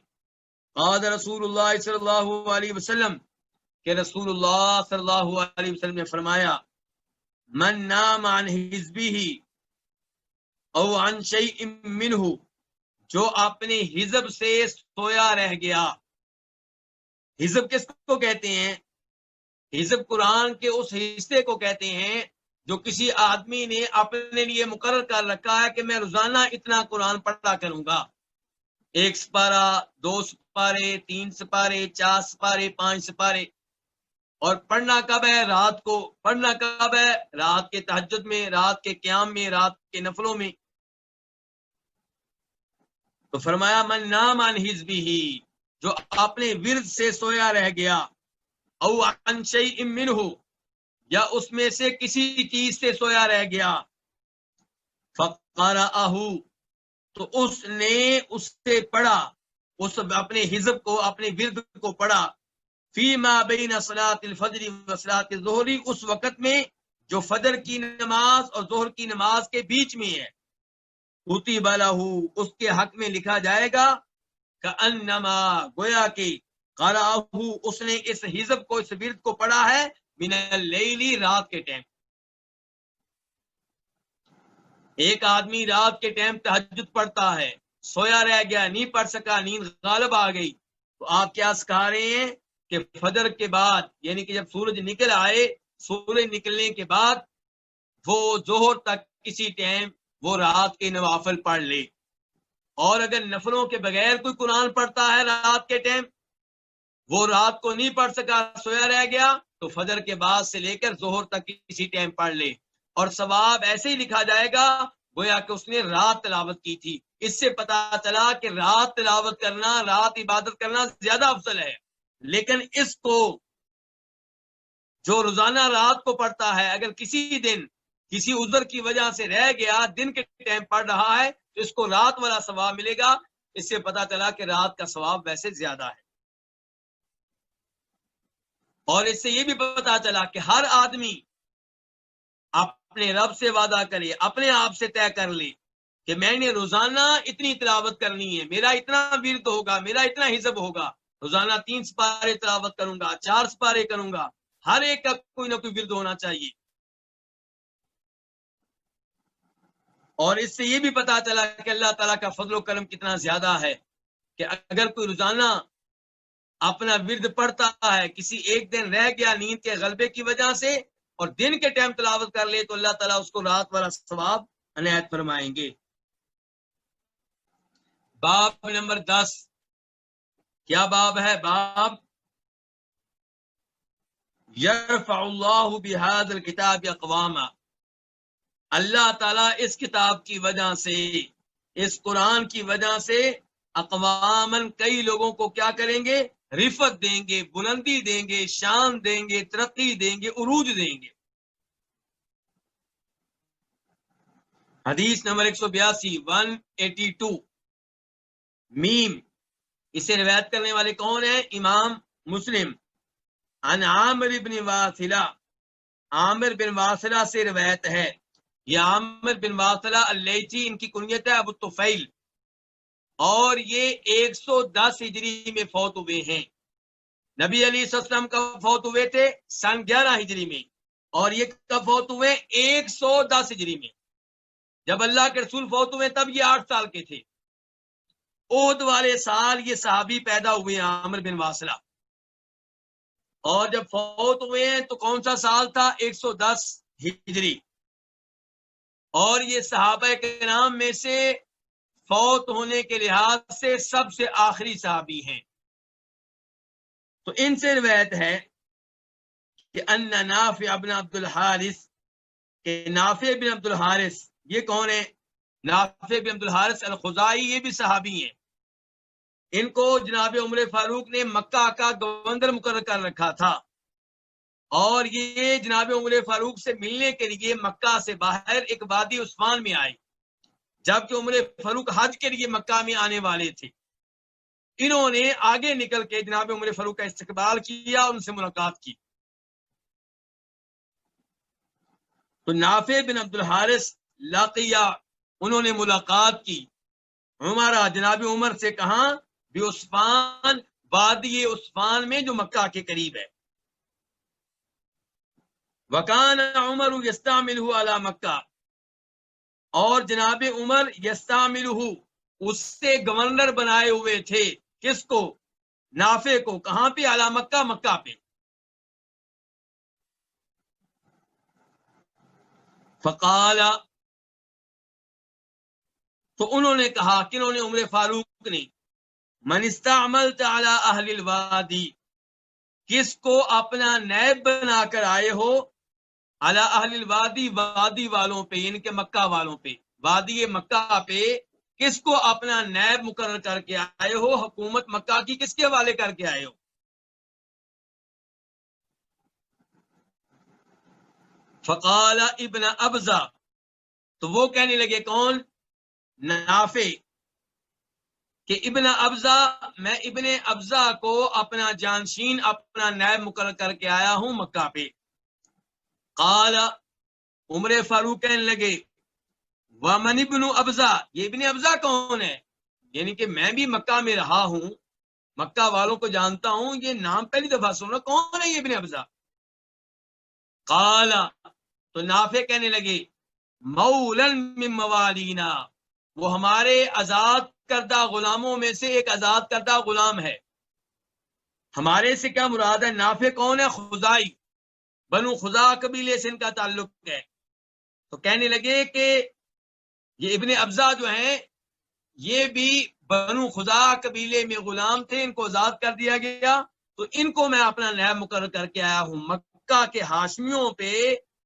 S1: قال رسول اللہ صلی اللہ علیہ وسلم، کہ رسول اللہ صلی اللہ علیہ وسلم نے فرمایا من نام عن حزبہ او عن شیء منہ، جو اپنے حزب سے سویا رہ گیا۔ حزب کس کو کہتے ہیں؟ حزب قرآن کے اس حصے کو کہتے ہیں جو کسی آدمی نے اپنے لیے مقرر کر رکھا ہے کہ میں روزانہ اتنا قرآن پڑھا کروں گا، 1 سپارہ، 2 سپارے، 3 سپارے، 4 سپارے، 5 سپارے۔ اور پڑھنا کب ہے؟ رات کو۔ پڑھنا کب ہے؟ رات کے تہجد میں، رات کے قیام میں، رات کے نفلوں میں۔ تو فرمایا من نام عن حزبہ، جو اپنے ورد سے سویا رہ گیا، او عن شیء منہ، یا اس میں سے کسی چیز سے سویا رہ گیا، فقرأہ، تو اس نے اس سے پڑھا، اس اپنے حزب کو، اپنے ورد کو پڑھا، فیما بین صلاۃ الفجر و صلاۃ الظہر، اس وقت میں جو فجر کی نماز اور ظہر کی نماز کے بیچ میں ہے، کتب لہ، اس کے حق میں لکھا جائے گا، کأنما، گویا کہ قرأہ، اس نے اس حزب کو، اس ورد کو پڑھا ہے، من اللیل، رات کے ٹائم۔ ایک آدمی رات کے ٹائم تہجد پڑھتا ہے، سویا رہ گیا، نہیں پڑھ سکا، نیند غالب آ گئی، تو آپ کیا سکھا رہے ہیں کہ فجر کے بعد، یعنی کہ جب سورج نکل آئے، سورج نکلنے کے بعد وہ ظہر تک کسی ٹائم وہ رات کے نوافل پڑھ لے۔ اور اگر نفلوں کے بغیر کوئی قرآن پڑھتا ہے رات کے ٹائم، وہ رات کو نہیں پڑھ سکا، سویا رہ گیا، تو فجر کے بعد سے لے کر ظہر تک کسی ٹائم پڑھ لے، اور ثواب ایسے ہی لکھا جائے گا گویا کہ اس نے رات تلاوت کی تھی۔ اس سے پتا چلا کہ رات تلاوت کرنا، رات عبادت کرنا زیادہ افضل ہے۔ لیکن اس کو جو روزانہ رات کو پڑھتا ہے، اگر کسی دن کسی عذر کی وجہ سے رہ گیا، دن کے ٹائم پڑھ رہا ہے، تو اس کو رات والا ثواب ملے گا۔ اس سے پتا چلا کہ رات کا ثواب ویسے زیادہ ہے۔ اور اس سے یہ بھی پتا چلا کہ ہر آدمی اپنے رب سے وعدہ کرے، اپنے آپ سے طے کر لے کہ میں نے روزانہ اتنی تلاوت کرنی ہے، میرا اتنا ورد ہوگا، میرا اتنا حزب ہوگا، روزانہ 3 سپارے تلاوت کروں گا، 4 سپارے کروں گا، ہر ایک کا کوئی نہ کوئی ورد ہونا چاہیے۔ اور اس سے یہ بھی پتا چلا کہ اللہ تعالیٰ کا فضل و کرم کتنا زیادہ ہے کہ اگر کوئی روزانہ اپنا ورد پڑھتا ہے، کسی ایک دن رہ گیا نیند کے غلبے کی وجہ سے، اور دن کے ٹائم تلاوت کر لے، تو اللہ تعالیٰ اس کو رات والا ثواب عنایت فرمائیں گے۔ باب نمبر 10، کیا باب ہے؟ باب یرفع اللہ بہذا الکتاب اقواما، اللہ تعالیٰ اس کتاب کی وجہ سے، اس قرآن کی وجہ سے، اقوامن، کئی لوگوں کو کیا کریں گے؟ رفعت دیں گے، بلندی دیں گے، شان دیں گے، ترقی دیں گے، عروج دیں گے۔ حدیث نمبر 182، 182 میم، اسے روایت کرنے والے کون ہیں؟ امام مسلم۔ عن عامر بن واصلہ، عامر بن واصلہ سے روایت ہے۔ یہ عامر بن واصلہ اللیثی، ان کی کنیت ہے ابو الطفیل، اور یہ 110 ہجری میں فوت ہوئے ہیں۔ نبی علیہ السلام کا فوت ہوئے تھے سن 11 ہجری میں، اور یہ کب فوت ہوئے؟ 110 ہجری میں۔ جب اللہ کے رسول فوت ہوئے تب یہ 8 سال کے تھے۔ احد والے سال یہ صحابی پیدا ہوئے ہیں، عامر بن واصلہ، اور جب فوت ہوئے ہیں تو کون سا سال تھا؟ 110 ہجری۔ اور یہ صحابہ کرام میں سے فوت ہونے کے لحاظ سے سب سے آخری صحابی ہیں۔ تو ان سے روایت ہے کہ ان نافع بن عبد الحارث، کہ نافع بن عبد الحارث، یہ کون ہے؟ نافع بن عبد الحارث الخزاعی، یہ بھی صحابی ہیں۔ ان کو جناب عمر فاروق نے مکہ کا گورنر مقرر کر رکھا تھا، اور یہ جناب عمر فاروق سے ملنے کے لیے مکہ سے باہر ایک وادی عثمان میں آئے، جبکہ عمر فاروق حج کے لیے مکہ میں آنے والے تھے۔ انہوں نے آگے نکل کے جناب عمر فاروق کا استقبال کیا، ان سے ملاقات کی۔ تو نافع بن عبد الحارث لاقیہ، انہوں نے ملاقات کی، عمرہ جناب عمر سے کہاں؟ بعصفان، وادی عصفان میں جو مکہ کے قریب ہے۔ وکان عمر یستعملہ علی مکہ، اور جناب عمر یستعملہ، اس سے گورنر بنائے ہوئے تھے، کس کو؟ نافع کو۔ کہاں پہ؟ علی مکہ، مکہ پہ۔ فقال، تو انہوں نے کہا، کنہوں نے؟ عمر فاروق نے، من استعملت علی اہل الوادی، کس کو اپنا نیب بنا کر آئے ہو؟ علی اہل الوادی، وادی والوں پہ، یعنی کہ مکہ والوں پہ، وادی مکہ پہ کس کو اپنا نیب مقرر کر کے آئے ہو؟ حکومت مکہ کی کس کے حوالے کر کے آئے ہو؟ فقال ابن ابزہ، تو وہ کہنے لگے، کون؟ نافع، کہ ابن ابزہ، میں ابن ابزہ کو اپنا جانشین، اپنا نائب مقرر کر کے آیا ہوں مکہ پہ۔ قال، عمر فاروق کہنے لگے، ومن ابن ابزہ، یہ ابن ابزہ کون ہے؟ یعنی کہ میں بھی مکہ میں رہا ہوں، مکہ والوں کو جانتا ہوں، یہ نام پہلی دفعہ سنا، کون ہے یہ ابن ابزہ؟ قال، تو نافع کہنے لگے، مولا من موالینا، وہ ہمارے آزاد کردہ غلاموں میں سے ایک آزاد کردہ غلام ہے۔ ہمارے سے کیا مراد ہے؟ نافع کون ہے؟ خزائی، بنو خزا قبیلے سے ان کا تعلق ہے۔ تو کہنے لگے کہ یہ ابن ابزہ جو ہیں، یہ بھی بنو خزا قبیلے میں غلام تھے، ان کو آزاد کر دیا گیا، تو ان کو میں اپنا نائب مقرر کر کے آیا ہوں۔ مکہ کے ہاشمیوں پہ،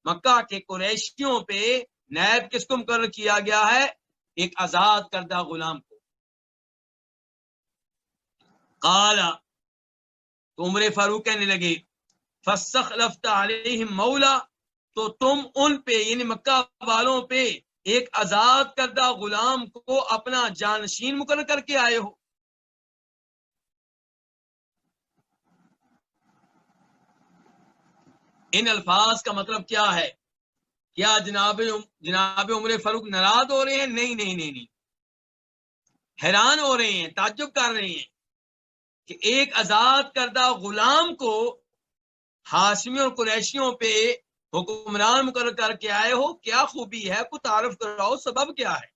S1: مکہ کے قریشیوں پہ نائب کس کو مقرر کیا گیا ہے؟ ایک آزاد کردہ غلام کو۔ قال، تو عمر فاروق کہنے لگے، فاستخلفت علیہم مولا، تو تم ان پہ، یعنی مکہ والوں پہ ایک آزاد کردہ غلام کو اپنا جانشین مقرر کر کے آئے ہو۔ ان الفاظ کا مطلب کیا ہے؟ کیا جناب عمر فاروق ناراض ہو رہے ہیں؟ نہیں نہیں نہیں نہیں، حیران ہو رہے ہیں، تعجب کر رہے ہیں کہ ایک آزاد کردہ غلام کو ہاشمیوں اور قریشیوں پہ حکمران مقرر کر کے آئے ہو، کیا خوبی ہے؟ کو تعارف کراؤ، سبب کیا ہے؟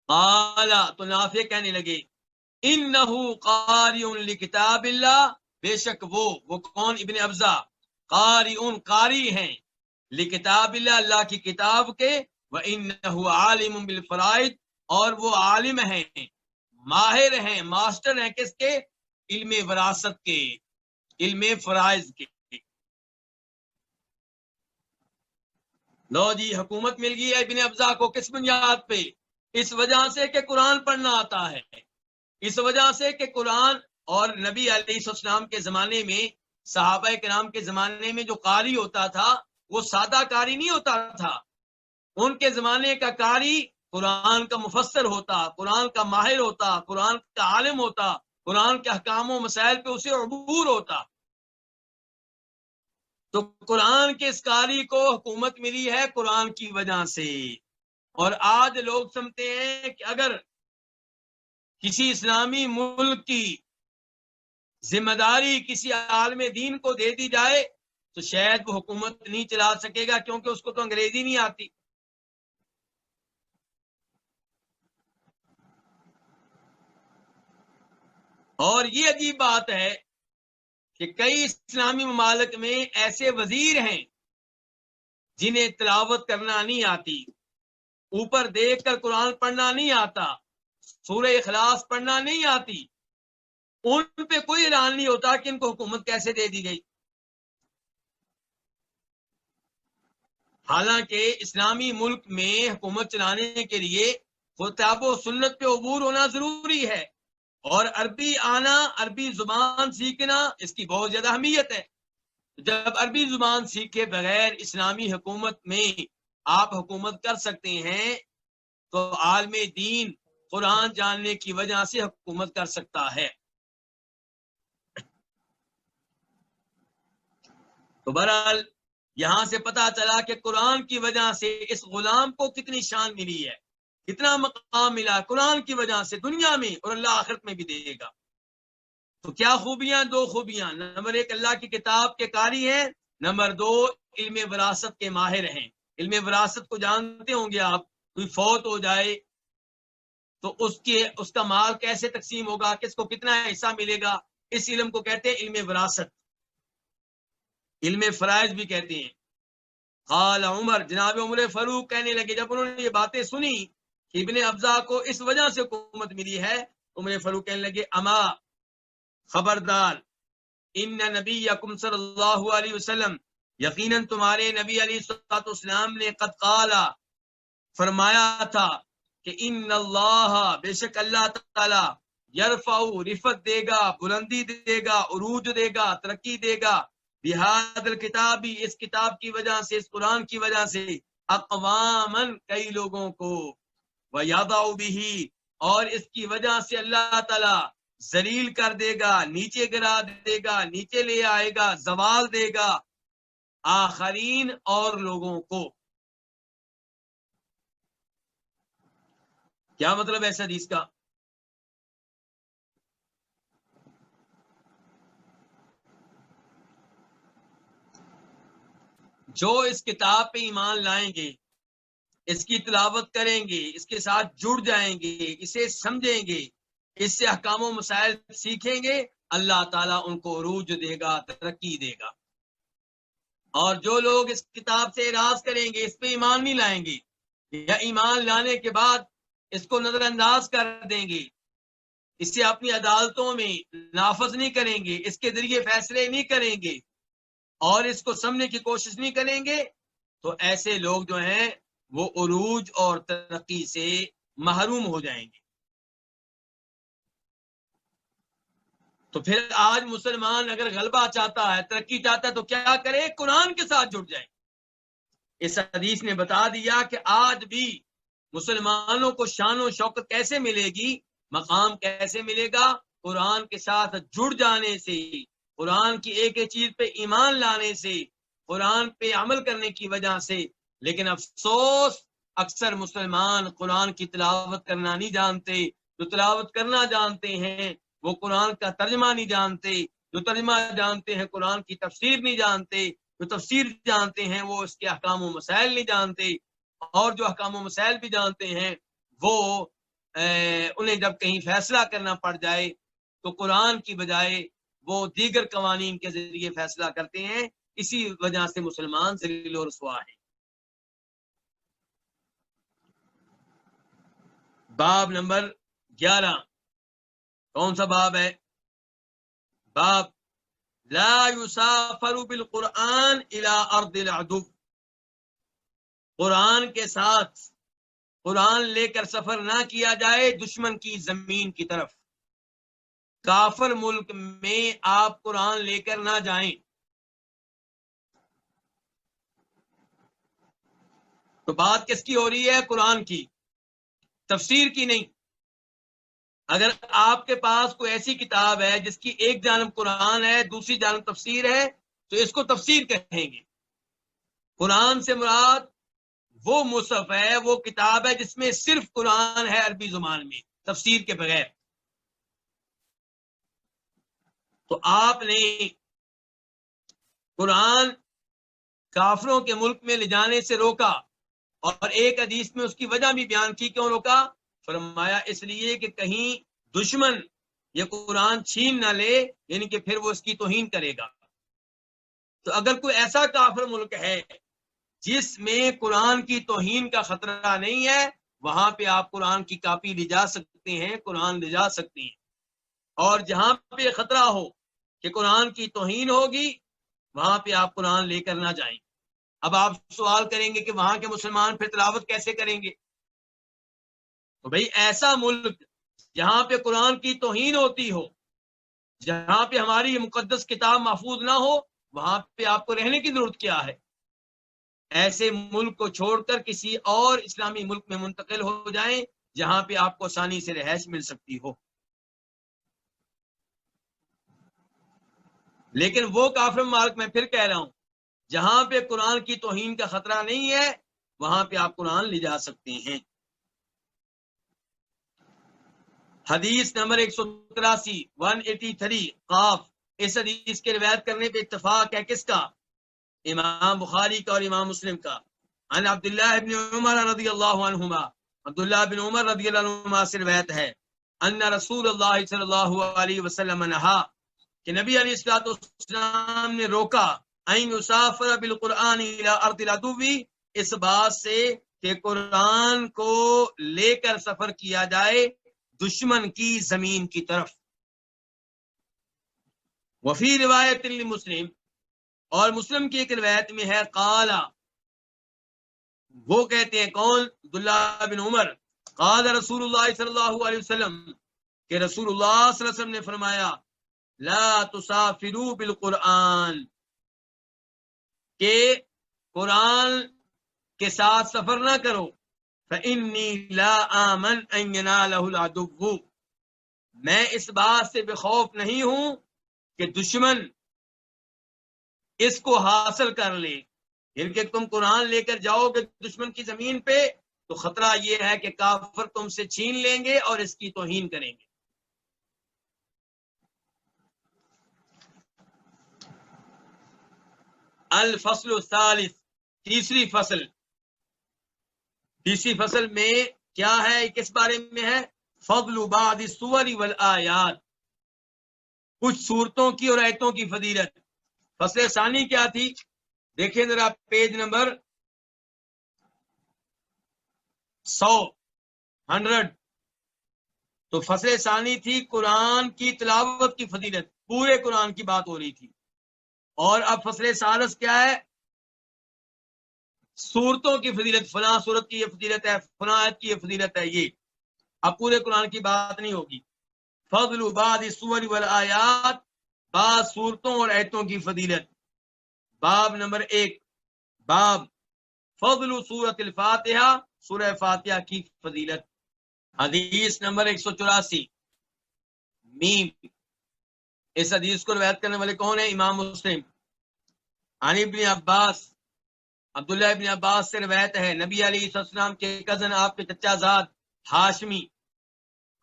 S1: قال، تو نافع کہنے لگے، انہو قاری لکتاب اللہ، بے شک وہ کون؟ ابن ابزہ، قاری ہیں لکتاب اللہ، اللہ کی کتاب کے، وانہ عالم بالفرائض، اور وہ عالم ہیں، ماہر ہیں، ماسٹر ہیں، کس کے؟ علم وراثت کے، علم فرائض کے۔ لو جی، حکومت مل گئی ہے ابن ابزہ کو، کس بنیاد پہ؟ اس وجہ سے کہ قرآن پڑھنا آتا ہے، اس وجہ سے کہ قرآن، اور نبی علیہ السلام کے زمانے میں، صحابہ کرام کے زمانے میں جو قاری ہوتا تھا، وہ سادہ قاری نہیں ہوتا تھا، ان کے زمانے کا قاری قرآن کا مفسر ہوتا، قرآن کا ماہر ہوتا، قرآن کا عالم ہوتا، قرآن کے احکام و مسائل پہ اسے عبور ہوتا۔ تو قرآن کے اس قاری کو حکومت ملی ہے قرآن کی وجہ سے۔ اور آج لوگ سمجھتے ہیں کہ اگر کسی اسلامی ملک کی ذمہ داری کسی عالم دین کو دے دی جائے تو شاید وہ حکومت نہیں چلا سکے گا، کیونکہ اس کو تو انگریزی نہیں آتی۔ اور یہ عجیب بات ہے کہ کئی اسلامی ممالک میں ایسے وزیر ہیں جنہیں تلاوت کرنا نہیں آتی، اوپر دیکھ کر قرآن پڑھنا نہیں آتا، سورہ اخلاص پڑھنا نہیں آتی، ان پہ کوئی اعلان نہیں ہوتا کہ ان کو حکومت کیسے دے دی گئی۔ حالانکہ اسلامی ملک میں حکومت چلانے کے لیے کتاب و سنت پہ عبور ہونا ضروری ہے، اور عربی آنا، عربی زبان سیکھنا، اس کی بہت زیادہ اہمیت ہے۔ جب عربی زبان سیکھے بغیر اسلامی حکومت میں آپ حکومت کر سکتے ہیں، تو عالم دین قرآن جاننے کی وجہ سے حکومت کر سکتا ہے۔ تو بہرحال یہاں سے پتا چلا کہ قرآن کی وجہ سے اس غلام کو کتنی شان ملی ہے، کتنا مقام ملا قرآن کی وجہ سے دنیا میں، اور اللہ آخرت میں بھی دے گا۔ تو کیا خوبیاں؟ دو خوبیاں، نمبر ایک اللہ کی کتاب کے قاری ہیں، نمبر دو علم وراثت کے ماہر ہیں۔ علم وراثت کو جانتے ہوں گے آپ، کوئی فوت ہو جائے تو اس کا مال کیسے تقسیم ہوگا، کس کو کتنا حصہ ملے گا، اس علم کو کہتے ہیں علم وراثت، علم فرائض بھی کہتے ہیں۔ قال عمر، جناب عمر فاروق کہنے لگے جب انہوں نے یہ باتیں سنی کہ ابن ابزا کو اس وجہ سے حکومت ملی ہے، عمر فاروق کہنے لگے اما، خبردار، ان نبیکم صلی اللہ علیہ وسلم، یقیناً تمہارے نبی علیہ السلام نے قد قال، فرمایا تھا کہ ان اللہ، بے شک اللہ تعالی، یرفع، رفت دے گا، بلندی دے گا، عروج دے گا، ترقی دے گا، بہذا الکتاب، اس کتاب کی وجہ سے، اس قرآن کی وجہ سے، اقواما، کئی لوگوں کو، ویضع بہ، اور اس کی وجہ سے اللہ تعالی ذلیل کر دے گا، نیچے گرا دے گا، نیچے لے آئے گا، زوال دے گا، آخرین، اور لوگوں کو۔ کیا مطلب ہے اس حدیث کا؟ جو اس کتاب پہ ایمان لائیں گے، اس کی تلاوت کریں گے، اس کے ساتھ جڑ جائیں گے، اسے سمجھیں گے، اس سے احکام و مسائل سیکھیں گے، اللہ تعالیٰ ان کو عروج دے گا، ترقی دے گا۔ اور جو لوگ اس کتاب سے اعراض کریں گے، اس پہ ایمان نہیں لائیں گے، یا ایمان لانے کے بعد اس کو نظر انداز کر دیں گے، اسے اپنی عدالتوں میں نافذ نہیں کریں گے، اس کے ذریعے فیصلے نہیں کریں گے، اور اس کو سمجھنے کی کوشش نہیں کریں گے، تو ایسے لوگ جو ہیں وہ عروج اور ترقی سے محروم ہو جائیں گے۔ تو پھر آج مسلمان اگر غلبہ چاہتا ہے، ترقی چاہتا ہے، تو کیا کرے؟ قرآن کے ساتھ جڑ جائے۔ اس حدیث نے بتا دیا کہ آج بھی مسلمانوں کو شان و شوکت کیسے ملے گی، مقام کیسے ملے گا؟ قرآن کے ساتھ جڑ جانے سے، قرآن کی ایک ایک چیز پہ ایمان لانے سے، قرآن پہ عمل کرنے کی وجہ سے۔ لیکن افسوس، اکثر مسلمان قرآن کی تلاوت کرنا نہیں جانتے، جو تلاوت کرنا جانتے ہیں وہ قرآن کا ترجمہ نہیں جانتے، جو ترجمہ جانتے ہیں قرآن کی تفسیر نہیں جانتے، جو تفسیر جانتے ہیں وہ اس کے احکام و مسائل نہیں جانتے، اور جو احکام و مسائل بھی جانتے ہیں وہ انہیں جب کہیں فیصلہ کرنا پڑ جائے تو قرآن کی بجائے وہ دیگر قوانین کے ذریعے فیصلہ کرتے ہیں۔ اسی وجہ سے مسلمان ذلیل و رسوا ہیں۔ باب نمبر 11، کون سا باب ہے؟ باب لا یسافر بالقرآن الى ارض العدو، قرآن کے ساتھ قرآن لے کر سفر نہ کیا جائے دشمن کی زمین کی طرف۔ کافر ملک میں آپ قرآن لے کر نہ جائیں۔ تو بات کس کی ہو رہی ہے؟ قرآن کی، تفسیر کی نہیں۔ اگر آپ کے پاس کوئی ایسی کتاب ہے جس کی ایک جانب قرآن ہے، دوسری جانب تفسیر ہے، تو اس کو تفسیر کہیں گے۔ قرآن سے مراد وہ مصحف ہے، وہ کتاب ہے جس میں صرف قرآن ہے عربی زبان میں، تفسیر کے بغیر۔ تو آپ نے قرآن کافروں کے ملک میں لے جانے سے روکا، اور ایک حدیث میں اس کی وجہ بھی بیان کی، کیوں روکا؟ فرمایا اس لیے کہ کہیں دشمن یہ قرآن چھین نہ لے، یعنی کہ پھر وہ اس کی توہین کرے گا۔ تو اگر کوئی ایسا کافر ملک ہے جس میں قرآن کی توہین کا خطرہ نہیں ہے، وہاں پہ آپ قرآن کی کاپی لے جا سکتے ہیں، قرآن لے جا سکتے ہیں۔ اور جہاں پہ خطرہ ہو کہ قرآن کی توہین ہوگی، وہاں پہ آپ قرآن لے کر نہ جائیں۔ اب آپ سوال کریں گے کہ وہاں کے مسلمان پھر تلاوت کیسے کریں گے؟ تو بھئی ایسا ملک جہاں پہ قرآن کی توہین ہوتی ہو، جہاں پہ ہماری یہ مقدس کتاب محفوظ نہ ہو، وہاں پہ آپ کو رہنے کی ضرورت کیا ہے؟ ایسے ملک کو چھوڑ کر کسی اور اسلامی ملک میں منتقل ہو جائیں جہاں پہ آپ کو آسانی سے رہائش مل سکتی ہو. لیکن وہ کافر ممالک میں پھر کہہ رہا ہوں جہاں پہ قرآن کی توہین کا خطرہ نہیں ہے وہاں پہ آپ قرآن لے جا سکتے ہیں. حدیث نمبر 183 183 قاف. اس حدیث کے روایت کرنے پہ اتفاق ہے کس کا؟ امام بخاری کا اور امام مسلم کا. عن عبداللہ ابن عمر رضی اللہ عنہما, عبداللہ بن عمر رضی اللہ عنہما سے روایت ہے ان رسول اللہ صلی اللہ علیہ وسلم نہا کہ نبی علیہ الصلوۃ والسلام نے روکا ان یسافر بالقرآن الی ارض العدو, اس بات سے کہ قرآن کو لے کر سفر کیا جائے دشمن کی زمین کی طرف. وفی روایت لمسلم, اور مسلم کی ایک روایت میں ہے قالا, وہ کہتے ہیں کون؟ عبداللہ بن عمر. قال رسول اللہ صلی اللہ علیہ وسلم, کہ رسول اللہ صلی اللہ علیہ وسلم نے فرمایا لا تسافروا بالقرآن, کہ قرآن کے ساتھ سفر نہ کرو. فإنی لا آمن ان ینالہ العدو, میں اس بات سے بے خوف نہیں ہوں کہ دشمن اس کو حاصل کر لے. پھر کہ تم قرآن لے کر جاؤ گے دشمن کی زمین پہ تو خطرہ یہ ہے کہ کافر تم سے چھین لیں گے اور اس کی توہین کریں گے. الفصل الثالث, تیسری فصل. تیسری فصل میں کیا ہے, کس بارے میں ہے؟ فضل بعض السور والآیات, کچھ صورتوں کی اور آیتوں کی فضیلت. فصل ثانی کیا تھی؟ دیکھیں ذرا پیج نمبر 100. تو فصل ثانی تھی قرآن کی تلاوت کی فضیلت, پورے قرآن کی بات ہو رہی تھی. اور اب فصل ثالث کیا ہے؟ صورتوں کی فضیلت, فلاں صورت کی یہ فضیلت ہے, فلاں آیت کی یہ فضیلت ہے. یہ اب پورے قرآن کی بات نہیں ہوگی. فضل بعض السور والآیات, بعض صورتوں اور آیتوں کی فضیلت. باب نمبر 1, باب فضل سورۃ الفاتحہ, سورہ فاتحہ کی فضیلت. حدیث نمبر 184 میم. اس حدیث کو روایت کرنے والے کون ہیں؟ امام مسلم. عن ابن عباس, عبداللہ ابن عباس سے روایت ہے نبی علیہ السلام کے کزن آپ کے چچا زاد ہاشمی,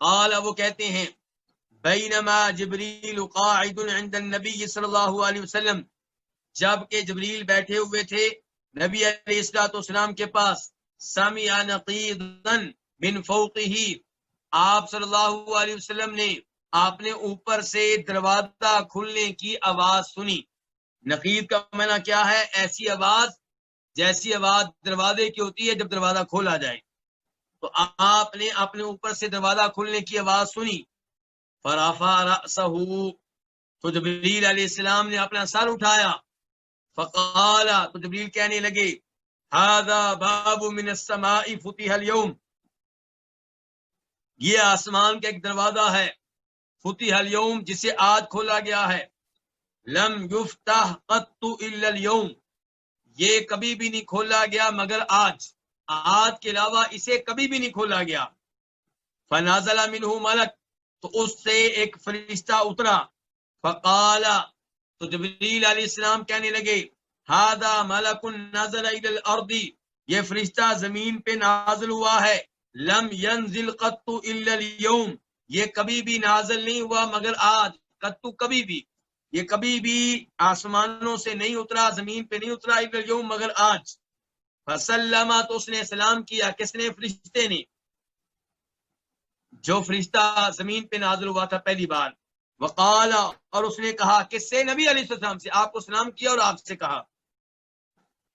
S1: قال, وہ کہتے ہیں بینما جبریل قاعد عند النبی صلی اللہ علیہ وسلم, جب کہ جبریل بیٹھے ہوئے تھے نبی علیہ السلام کے پاس, سمع نقیضا من فوقہ, آپ صلی اللہ علیہ وسلم نے آپ نے اوپر سے دروازہ کھلنے کی آواز سنی. نقید کا معنی کیا ہے؟ ایسی آواز جیسی آواز دروازے کی ہوتی ہے جب دروازہ کھولا جائے. تو آپ نے اپنے اوپر سے دروازہ کھلنے کی آواز سنی. فرفع رأسہ, تو جبریل علیہ السلام نے اپنا سر اٹھایا. فقال, تو جبریل کہنے لگے ھذا باب من السماء فتح اليوم, یہ آسمان کا ایک دروازہ ہے, فتح اليوم, جسے آج کھولا گیا ہے. لم یفتح قط الا اليوم, یہ کبھی بھی نہیں کھولا گیا مگر آج, آج کے علاوہ اسے کبھی بھی نہیں کھولا گیا. فنازل منہ ملک, تو اس سے ایک فرشتہ اترا. فقال, تو جبریل علیہ السلام کہنے لگے ھذا ملک نزل الی الارض, یہ فرشتہ زمین پہ نازل ہوا ہے. لم ینزل قط الا اليوم, یہ کبھی بھی نازل نہیں ہوا مگر آج. قط کبھی بھی, یہ کبھی بھی آسمانوں سے نہیں اترا, زمین پہ نہیں اترا, الا اليوم مگر آج. فسلم, تو اس نے سلام کیا. کس نے؟ فرشتے نے, جو فرشتہ زمین پہ نازل ہوا تھا پہلی بار. وقال, اور اس نے کہا, کس سے؟ نبی علیہ السلام سے. آپ کو سلام کیا اور آپ سے کہا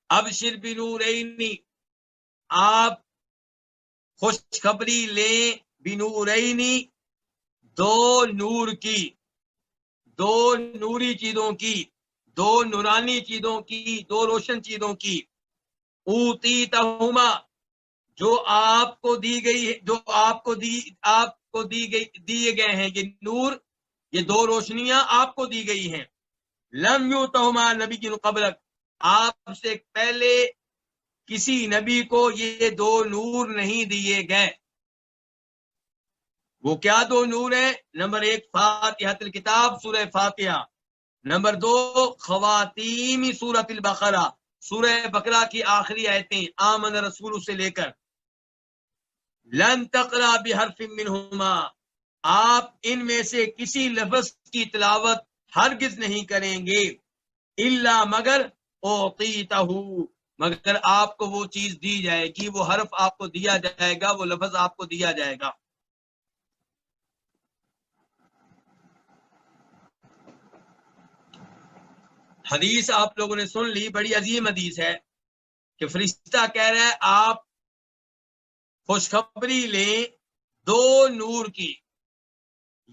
S1: ابشر بنورین, آپ خوشخبری لیں بنورین, دو نور کی, دو نوری چیزوں کی, دو نورانی چیزوں کی, دو روشن چیزوں کی. اوتیتہما, جو آپ کو دی گئی ہے, جو آپ کو دیے گئے ہیں یہ نور, یہ دو روشنیاں آپ کو دی گئی ہیں. لم یؤتہما نبی قبلک, آپ سے پہلے کسی نبی کو یہ دو نور نہیں دیے گئے. وہ کیا دو نور ہیں؟ نمبر 1 فاتحۃ الکتاب سورہ فاتحہ، نمبر 2 خواتیم سورۃ البقرہ، سورہ بقرہ کی آخری آیتیں آمن رسول سے لے کر لن تقرأ بحرف منہما، آپ ان میں سے کسی لفظ کی تلاوت ہرگز نہیں کریں گے، الا مگر اعطیتہ، مگر آپ کو وہ چیز دی جائے گی، وہ حرف آپ کو دیا جائے گا، وہ لفظ آپ کو دیا جائے گا۔ حدیث آپ لوگوں نے سن لی، بڑی عظیم حدیث ہے کہ فرشتہ کہہ رہا ہے آپ خوشخبری لیں دو نور کی،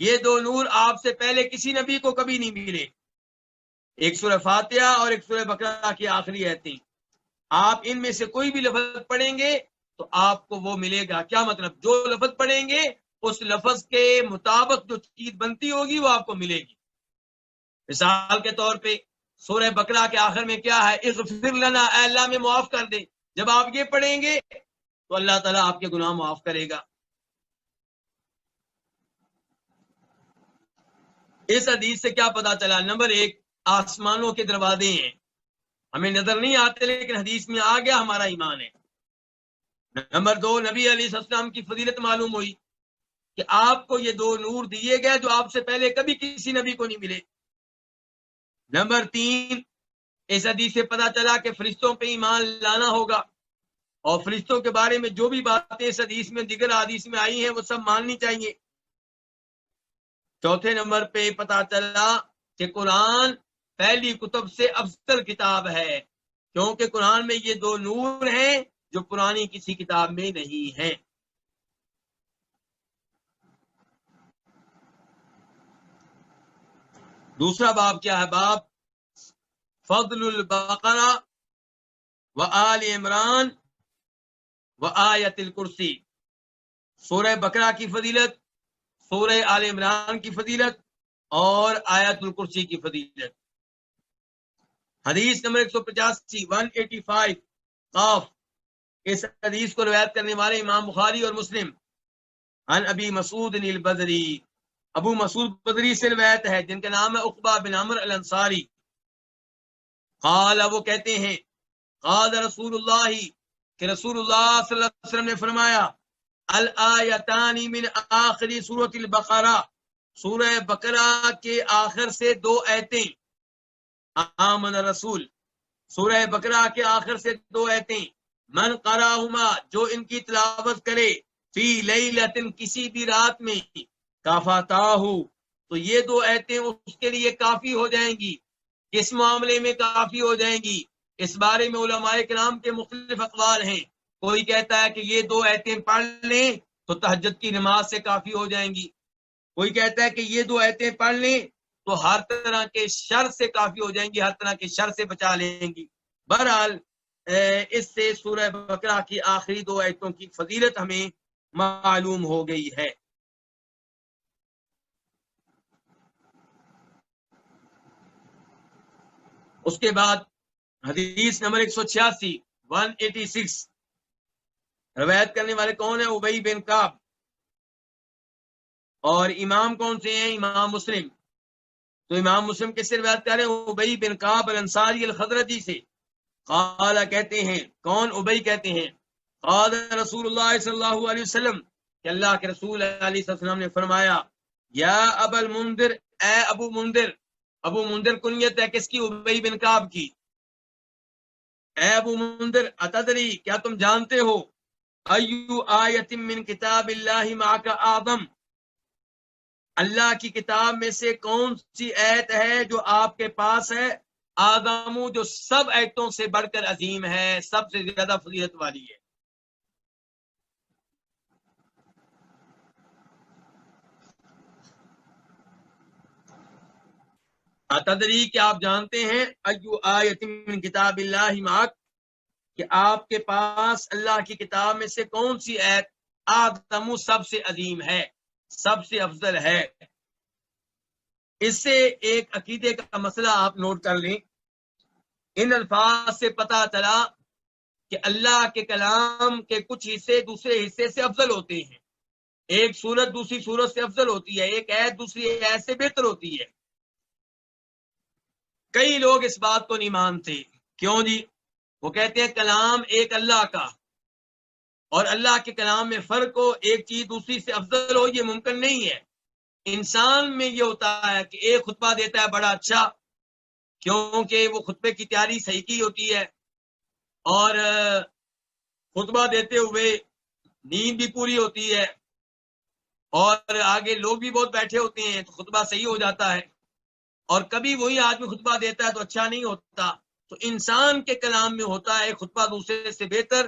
S1: یہ دو نور آپ سے پہلے کسی نبی کو کبھی نہیں ملے، ایک سورہ فاتحہ اور ایک سورہ بقرہ کی آخری آیتیں، آپ ان میں سے کوئی بھی لفظ پڑھیں گے تو آپ کو وہ ملے گا۔ کیا مطلب؟ جو لفظ پڑھیں گے اس لفظ کے مطابق جو چیز بنتی ہوگی وہ آپ کو ملے گی۔ مثال کے طور پہ سورہ بقرہ کے آخر میں کیا ہے؟ اغفر لنا، اے اللہ میں معاف کر دے، جب آپ یہ پڑھیں گے تو اللہ تعالیٰ آپ کے گناہ معاف کرے گا۔ اس حدیث سے کیا پتا چلا؟ نمبر 1 آسمانوں کے دروازے ہیں، ہمیں نظر نہیں آتے لیکن حدیث میں آ گیا، ہمارا ایمان ہے۔ نمبر 2 نبی علیہ السلام کی فضیلت معلوم ہوئی کہ آپ کو یہ دو نور دیے گئے جو آپ سے پہلے کبھی کسی نبی کو نہیں ملے۔ نمبر 3 اس حدیث سے پتا چلا کہ فرشتوں پہ ایمان لانا ہوگا، اور فرشتوں کے بارے میں جو بھی باتیں اس حدیث میں دیگر حدیث میں آئی ہیں وہ سب ماننی چاہیے۔ چوتھے نمبر پہ پتا چلا کہ قرآن پہلی کتب سے افضل کتاب ہے، کیونکہ قرآن میں یہ دو نور ہیں جو پرانی کسی کتاب میں نہیں ہیں۔ دوسرا باب کیا ہے؟ باب فضل البقرہ و آل عمران و آیت الکرسی، سورہ بقرہ کی فضیلت، سورہ آل عمران کی فضیلت اور آیت الکرسی کی فضیلت۔ حدیث نمبر 185 قاف، اس حدیث کو روایت کرنے والے امام بخاری اور مسلم، عن ابی مسعود البدری، ابو مسعود بدری سے روایت ہے جن کا نام ہے عقبہ بن عمرو الانصاری، قال، وہ کہتے ہیں قال رسول اللہ، کہ رسول اللہ صلی اللہ علیہ وسلم نے فرمایا، الآیتان من آخری سورۃ البقرہ، سورہ بقرہ کے آخر سے دو آیتیں، آمن رسول، سورہ بقرہ کے آخر سے دو آیتیں، من قرأہما، جو ان کی تلاوت کرے، فی لیلۃ، کسی بھی رات میں، کافاتاہ، تو یہ دو آیتیں اس کے لیے کافی ہو جائیں گی۔ کس معاملے میں کافی ہو جائیں گی؟ اس بارے میں علماء کرام کے مختلف اقوال ہیں۔ کوئی کہتا ہے کہ یہ دو آیتیں پڑھ لیں تو تہجد کی نماز سے کافی ہو جائیں گی، کوئی کہتا ہے کہ یہ دو آیتیں پڑھ لیں تو ہر طرح کے شر سے کافی ہو جائیں گی، ہر طرح کے شر سے بچا لیں گی۔ بہرحال اس سے سورہ بقرہ کی آخری دو آیتوں کی فضیلت ہمیں معلوم ہو گئی ہے۔ اس کے بعد حدیث نمبر 186 روایت کرنے والے کون ہیں؟ ابی بن کعب، اور امام کون سے ہیں؟ امام مسلم۔ تو امام مسلم کس سے روایت کر رہے ہیں؟ ابی بن کعب الانصاری الخزرجی سے، قال، کہتے ہیں، کون؟ ابی کہتے ہیں، قال رسول اللہ صلی اللہ علیہ وسلم، کہ اللہ کے رسول علیہ السلام نے فرمایا، یا ابا المنذر، اے ابو منذر، ابو منذر کنیت ہے کس کی؟ ابی بن کعب کی۔ اے ابو منذر، اتدری، کیا تم جانتے ہو، ایو آیت من کتاب اللہ معک اعظم، اللہ کی کتاب میں سے کون سی آیت ہے جو آپ کے پاس ہے؟ اعظم، جو سب آیتوں سے بڑھ کر عظیم ہے، سب سے زیادہ فضیلت والی ہے۔ اتدری، کہ آپ جانتے ہیں، ایو آیت من کتاب اللہ معک، کہ آپ کے پاس اللہ کی کتاب میں سے کون سی آیت اعظم، سب سے عظیم ہے، سب سے افضل ہے۔ اس سے ایک عقیدے کا مسئلہ آپ نوٹ کر لیں، ان الفاظ سے پتہ چلا کہ اللہ کے کلام کے کچھ حصے دوسرے حصے سے افضل ہوتے ہیں۔ ایک صورت دوسری صورت سے افضل ہوتی ہے، ایک آیت دوسری آیت سے بہتر ہوتی ہے۔ کئی لوگ اس بات کو نہیں مانتے، کیوں جی؟ وہ کہتے ہیں کلام ایک اللہ کا، اور اللہ کے کلام میں فرق ہو، ایک چیز دوسری سے افضل ہو، یہ ممکن نہیں ہے۔ انسان میں یہ ہوتا ہے کہ ایک خطبہ دیتا ہے بڑا اچھا، کیونکہ وہ خطبے کی تیاری صحیح کی ہوتی ہے، اور خطبہ دیتے ہوئے نیند بھی پوری ہوتی ہے، اور آگے لوگ بھی بہت بیٹھے ہوتے ہیں، تو خطبہ صحیح ہو جاتا ہے۔ اور کبھی وہی آدمی خطبہ دیتا ہے تو اچھا نہیں ہوتا۔ تو انسان کے کلام میں ہوتا ہے خطبہ دوسرے سے بہتر،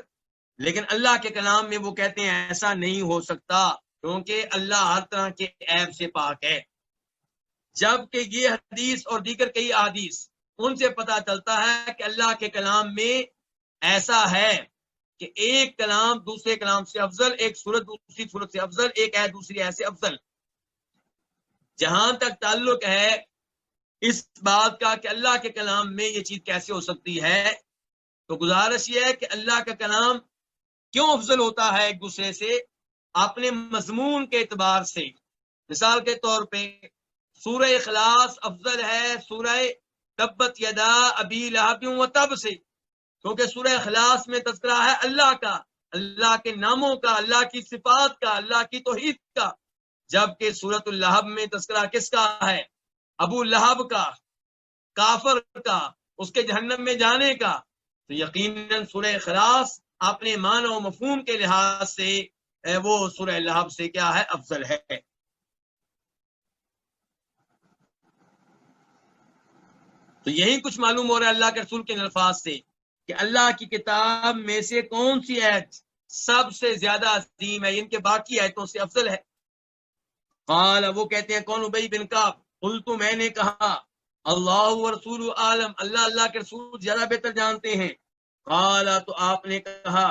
S1: لیکن اللہ کے کلام میں وہ کہتے ہیں ایسا نہیں ہو سکتا، کیونکہ اللہ ہر طرح کے عیب سے پاک ہے۔ جبکہ یہ حدیث اور دیگر کئی احادیث ان سے پتہ چلتا ہے کہ اللہ کے کلام میں ایسا ہے کہ ایک کلام دوسرے کلام سے افضل، ایک صورت دوسری صورت سے افضل، ایک آیت دوسری آیت سے افضل۔ جہاں تک تعلق ہے اس بات کا کہ اللہ کے کلام میں یہ چیز کیسے ہو سکتی ہے، تو گزارش یہ ہے کہ اللہ کا کلام کیوں افضل ہوتا ہے ایک دوسرے سے؟ اپنے مضمون کے اعتبار سے۔ مثال کے طور پہ سورہ اخلاص افضل ہے سورہ تبت یدا ابی لہب و تب سے، کیونکہ سورہ اخلاص میں تذکرہ ہے اللہ کا، اللہ کے ناموں کا، اللہ کی صفات کا، اللہ کی توحید کا، جبکہ سورۃ اللہب میں تذکرہ کس کا ہے؟ ابو لہب کا، کافر کا، اس کے جہنم میں جانے کا۔ تو یقیناً سورہ اخلاص اپنے معنی و مفہوم کے لحاظ سے وہ سورہ لہب سے کیا ہے؟ افضل ہے۔ تو یہی کچھ معلوم ہو رہا ہے اللہ کے رسول کے الفاظ سے کہ اللہ کی کتاب میں سے کون سی آیت سب سے زیادہ عظیم ہے، ان کے باقی آیتوں سے افضل ہے۔ قال، وہ کہتے ہیں کون؟ ابی بن کعب، قلت، میں نے کہا، اللہ و رسول عالم، اللہ کے رسول زیادہ بہتر جانتے ہیں۔ قال، تو آپ نے کہا،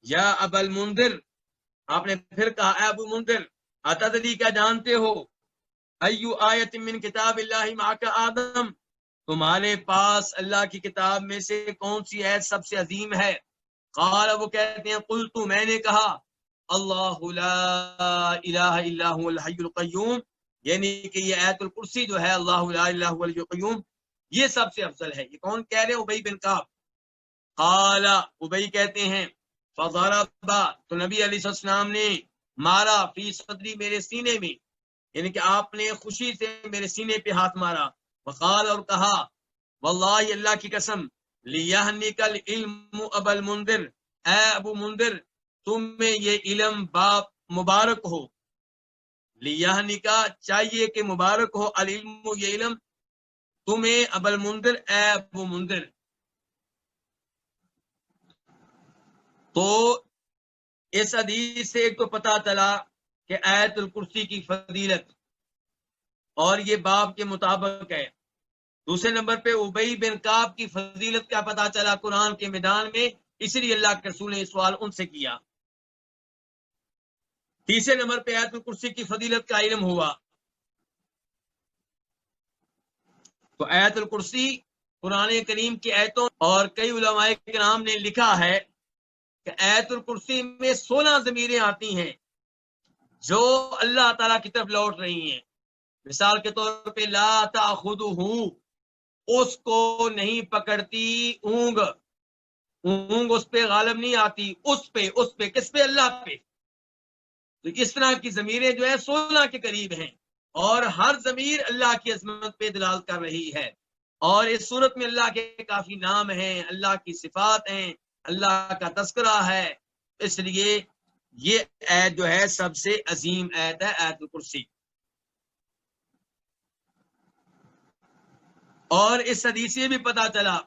S1: یا ابا المنذر، آپ نے پھر کہا اے ابو منذر، اتدری، کیا جانتے ہو، ایو آیت من کتاب اللہ معک آدم، تمہارے پاس اللہ کی کتاب میں سے کون سی آیت سب سے عظیم ہے؟ قال، وہ کہتے ہیں قلت، میں نے کہا، اللہ لا الہ الا هو الحی القیوم، یعنی کہ یہ آیت الکرسی جو ہے، اللہ لا الہ الا هو الحی القیوم، یہ سب سے افضل ہے۔ یہ کون کہہ رہے ہیں؟ ابی بن کعب۔ قال، ابی کہتے ہیں، فضرب، تو نبی علیہ السلام نے مارا، فی صدری، میرے سینے میں، یعنی کہ آپ نے خوشی سے میرے سینے پہ ہاتھ مارا۔ وقال، اور کہا، واللہ، اللہ کی قسم، لیہنک العلم ابا المنذر، اے ابو منذر، تمہیں یہ علم باپ مبارک ہو۔ لیہنکا، چاہیے کہ مبارک ہو، العلم، یہ علم، تمہیں، ابا المنذر، اے ابو منذر۔ تو اس حدیث سے ایک تو پتہ چلا کہ آیت الکرسی کی فضیلت، اور یہ باب کے مطابق ہے۔ دوسرے نمبر پہ ابی بن کعب کی فضیلت کا پتہ چلا قرآن کے میدان میں، اس لیے اللہ کے رسول نے سوال ان سے کیا۔ تیسرے نمبر پہ آیت الکرسی کی فضیلت کا علم ہوا۔ تو آیت الکرسی قرآن کریم کی آیتوں، اور کئی علماء کرام نے لکھا ہے کہ آیت الکرسی میں 16 ضمیریں آتی ہیں جو اللہ تعالیٰ کی طرف لوٹ رہی ہیں۔ مثال کے طور پہ لا تأخذہ، اس کو نہیں پکڑتی اونگ، اونگ اس پہ غالب نہیں آتی، اس پہ کس پہ؟ اللہ پہ۔ تو اس طرح کی ضمیریں جو ہے 16 کے قریب ہیں، اور ہر ضمیر اللہ کی عظمت پہ دلالت کر رہی ہے۔ اور اس صورت میں اللہ کے کافی نام ہیں، اللہ کی صفات ہیں، اللہ کا تذکرہ ہے، اس لیے یہ آیت جو ہے سب سے عظیم آیت ہے، آیت الکرسی۔ اور اس حدیث سے بھی پتہ چلا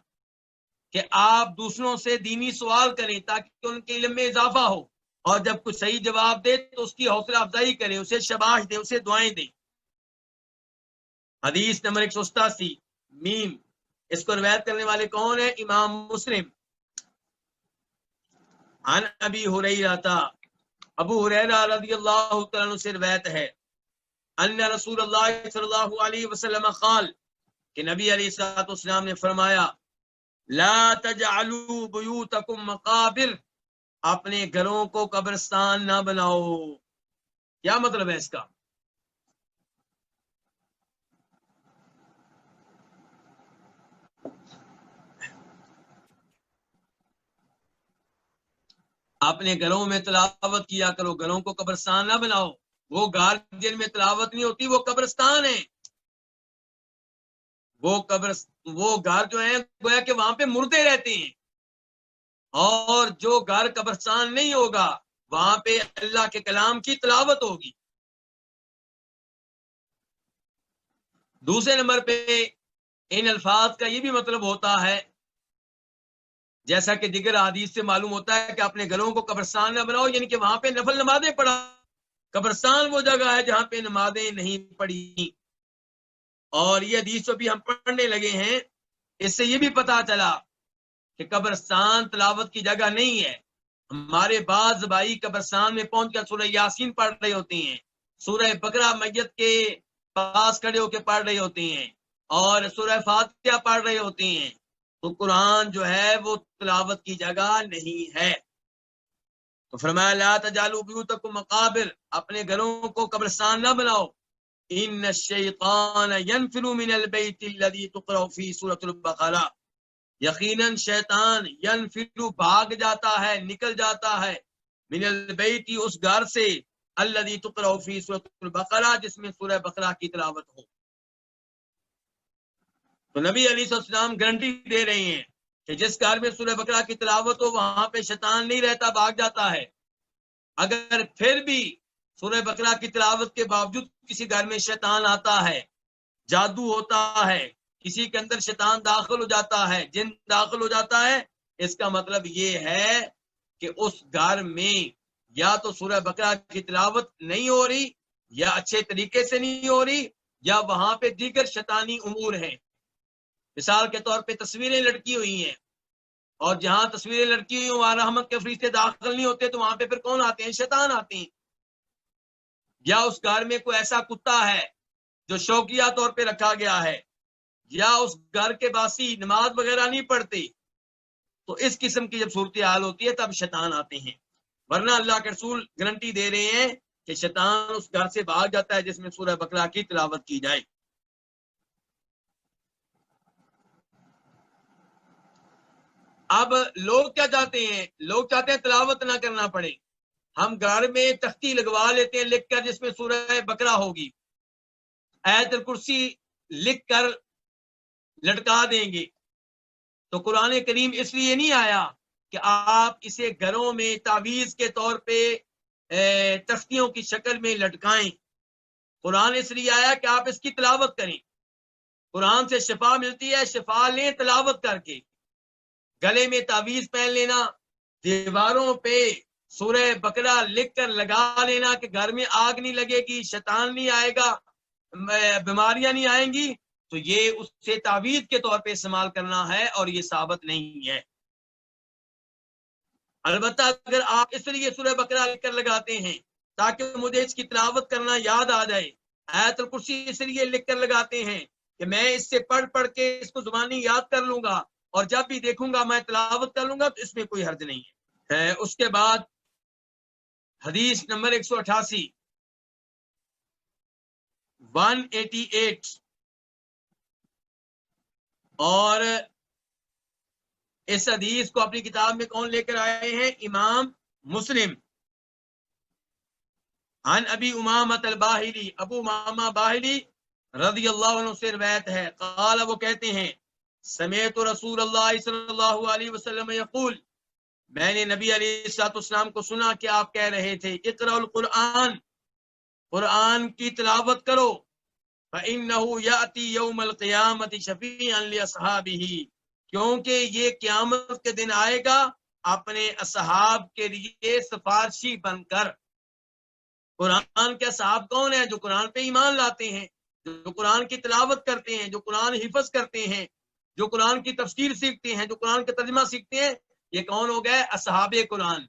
S1: کہ آپ دوسروں سے دینی سوال کریں تاکہ ان کے علم میں اضافہ ہو، اور جب کچھ صحیح جواب دے تو اس کی حوصلہ افزائی کریں، اسے شاباش دیں، اسے دعائیں دیں۔ حدیث نمبر 187 میم، اس کو روایت کرنے والے کون ہیں؟ امام مسلم۔ عن ابی ہریرہ، ابو ہریرہ رضی اللہ تعالیٰ عنہ سے روایت ہے، ان رسول اللہ صلی اللہ علیہ وسلم قال، کہ نبی علیہ الصلوۃ والسلام نے فرمایا، لا تجعلوا بیوتکم مقابر، اپنے گھروں کو قبرستان نہ بناؤ۔ کیا مطلب ہے اس کا؟ اپنے گھروں میں تلاوت کیا کرو، گھروں کو قبرستان نہ بناؤ. وہ گھر جن میں تلاوت نہیں ہوتی وہ قبرستان ہے. وہ گھر جو ہے گویا کہ وہاں پہ مردے رہتے ہیں، اور جو گھر قبرستان نہیں ہوگا وہاں پہ اللہ کے کلام کی تلاوت ہوگی. دوسرے نمبر پہ ان الفاظ کا یہ بھی مطلب ہوتا ہے، جیسا کہ دیگر حدیث سے معلوم ہوتا ہے کہ اپنے گھروں کو قبرستان نہ بناؤ، یعنی کہ وہاں پہ نفل نمازیں پڑھا. قبرستان وہ جگہ ہے جہاں پہ نمازیں نہیں پڑھی. اور یہ حدیث جو بھی ہم پڑھنے لگے ہیں اس سے یہ بھی پتا چلا کہ قبرستان تلاوت کی جگہ نہیں ہے. ہمارے بعض بھائی قبرستان میں پہنچ کر سورہ یاسین پڑھ رہے ہوتے ہیں، سورہ بقرہ میت کے پاس کھڑے ہو کے پڑھ رہے ہوتے ہیں، اور سورہ فاتحہ پڑھ رہے ہوتے ہیں. تو قرآن جو ہے وہ تلاوت کی جگہ نہیں ہے. تو فرمایا لا تجعلوا بیوتکم مقابر، اپنے گھروں کو قبرستان نہ بناؤ. ان الشیطان ینفر من البیت الذی تقرأ فی سورۃ البقرہ، یقیناً شیطان ینفر بھاگ جاتا ہے، نکل جاتا ہے، من البیت اس گھر سے، الذی تقرأ فی سورۃ البقرہ جس میں سورہ بقرہ کی تلاوت ہو. تو نبی علیہ السلام گارنٹی دے رہے ہیں کہ جس گھر میں سورہ بقرہ کی تلاوت ہو وہاں پہ شیطان نہیں رہتا، بھاگ جاتا ہے. اگر پھر بھی سورہ بقرہ کی تلاوت کے باوجود کسی گھر میں شیطان آتا ہے، جادو ہوتا ہے، کسی کے اندر شیطان داخل ہو جاتا ہے، جن داخل ہو جاتا ہے، اس کا مطلب یہ ہے کہ اس گھر میں یا تو سورہ بقرہ کی تلاوت نہیں ہو رہی، یا اچھے طریقے سے نہیں ہو رہی، یا وہاں پہ دیگر شیطانی امور ہیں. مثال کے طور پہ تصویریں لٹکی ہوئی ہیں، اور جہاں تصویریں لٹکی ہوئی ہیں وہاں رحمت کے فرشتے داخل نہیں ہوتے، تو وہاں پہ پھر کون آتے ہیں؟ شیطان آتے ہیں. یا اس گھر میں کوئی ایسا کتا ہے جو شوقیہ طور پہ رکھا گیا ہے، یا اس گھر کے باسی نماز وغیرہ نہیں پڑھتے، تو اس قسم کی جب صورتحال ہوتی ہے تب شیطان آتے ہیں. ورنہ اللہ کے رسول گارنٹی دے رہے ہیں کہ شیطان اس گھر سے بھاگ جاتا ہے جس میں سورہ بقرہ کی تلاوت کی جائے. اب لوگ کیا چاہتے ہیں؟ لوگ چاہتے ہیں تلاوت نہ کرنا پڑے. ہم گھر میں تختی لگوا لیتے ہیں لکھ کر جس میں سورہ بقرہ ہوگی، آیت الکرسی لکھ کر لٹکا دیں گے. تو قرآن کریم اس لیے نہیں آیا کہ آپ اسے گھروں میں تعویذ کے طور پہ تختیوں کی شکل میں لٹکائیں. قرآن اس لیے آیا کہ آپ اس کی تلاوت کریں. قرآن سے شفا ملتی ہے، شفا لیں تلاوت کر کے. گلے میں تعویذ پہن لینا، دیواروں پہ سورہ بقرہ لکھ کر لگا لینا کہ گھر میں آگ نہیں لگے گی، شیطان نہیں آئے گا، بیماریاں نہیں آئیں گی، تو یہ اس سے تعویذ کے طور پہ استعمال کرنا ہے، اور یہ ثابت نہیں ہے. البتہ اگر آپ اس لیے سورہ بقرہ لکھ کر لگاتے ہیں تاکہ مجھے اس کی تلاوت کرنا یاد آ جائے، آیت الکرسی اس لیے لکھ کر لگاتے ہیں کہ میں اس سے پڑھ پڑھ کے اس کو زبانی یاد کر لوں گا، اور جب بھی دیکھوں گا میں تلاوت کر لوں گا، تو اس میں کوئی حرج نہیں ہے. اس کے بعد حدیث نمبر 188 188، اور اس حدیث کو اپنی کتاب میں کون لے کر آئے ہیں؟ امام مسلم. عن ابی امامۃ الباہلی، ابو امامہ باہلی رضی اللہ عنہ سے روایت ہے، قال وہ کہتے ہیں سمعت رسول اللہ صلی اللہ علیہ وسلم یقول، میں نے نبی علیہ الصلوۃ والسلام کو سنا کہ آپ کہہ رہے تھے اقرأ القرآن، قرآن کی تلاوت کرو، فإنه یأتی یوم القیامۃ شفیعا لأصحابہ، کیونکہ یہ قیامت کے دن آئے گا اپنے اصحاب کے لیے سفارشی بن کر. قرآن کے اصحاب کون ہیں؟ جو قرآن پہ ایمان لاتے ہیں، جو قرآن کی تلاوت کرتے ہیں، جو قرآن حفظ کرتے ہیں، جو قرآن کی تفسیر سیکھتے ہیں، جو قرآن کا ترجمہ سیکھتے ہیں. یہ کون ہو گئے؟ اصحاب قرآن.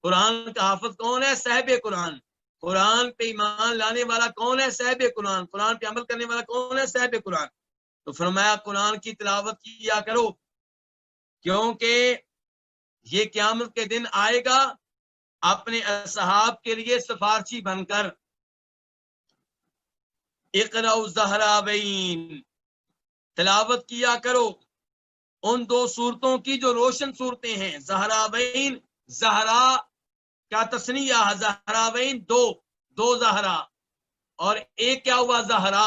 S1: قرآن کا حافظ کون ہے؟ صاحب قرآن. قرآن پہ ایمان لانے والا کون ہے؟ صاحب قرآن. قرآن پہ عمل کرنے والا کون ہے؟ صاحب قرآن. تو فرمایا قرآن کی تلاوت کیا کرو، کیونکہ یہ قیامت کے دن آئے گا اپنے اصحاب کے لیے سفارشی بن کر اقرأ الزہراوین تلاوت کیا کرو ان دو صورتوں کی جو روشن صورتیں ہیں. زہراوین، زہرا کا تسنیہ، زہراوین دو زہرا اور ایک کیا ہوا زہرا،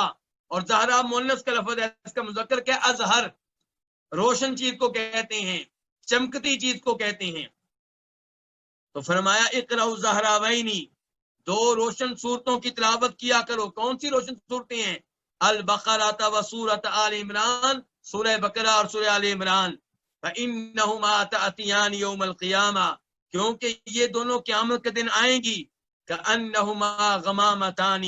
S1: اور زہرا مؤنث کا لفظ ہے، اس کا مذکر کیا ازہر، روشن چیز کو کہتے ہیں، چمکتی چیز کو کہتے ہیں. تو فرمایا اقرأ الزہراوین دو روشن صورتوں کی تلاوت کیا کرو. کون سی روشن صورتیں ہیں؟ البقرہ و سورۃ آل عمران، سورہ بقرہ اور سورہ آل عمران. فإنہما تأتیان یوم القیامہ کیونکہ یہ دونوں قیامت کے دن آئیں گی. کأنہما غمامتان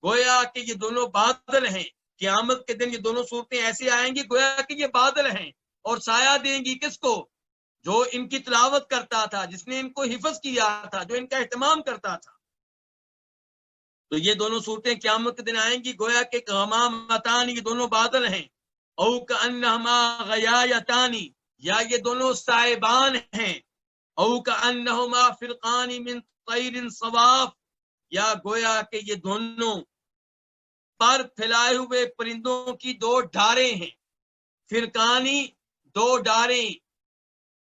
S1: گویا کہ یہ دونوں بادل ہیں. قیامت کے دن یہ دونوں صورتیں ایسے آئیں گی گویا کہ یہ بادل ہیں اور سایہ دیں گی کس کو؟ جو ان کی تلاوت کرتا تھا، جس نے ان کو حفظ کیا تھا، جو ان کا اہتمام کرتا تھا. تو یہ دونوں صورتیں قیامت کے دن آئیں گی گویا کہ غمامتان یہ دونوں بادل ہیں. او کأنہما غیایتان یا یہ دونوں سائبان ہیں. او کأنہما فرقان من طیر صواف یا گویا کہ یہ دونوں پر پھیلائے ہوئے پرندوں کی دو ڈاریں ہیں. فرقانی دو ڈاریں،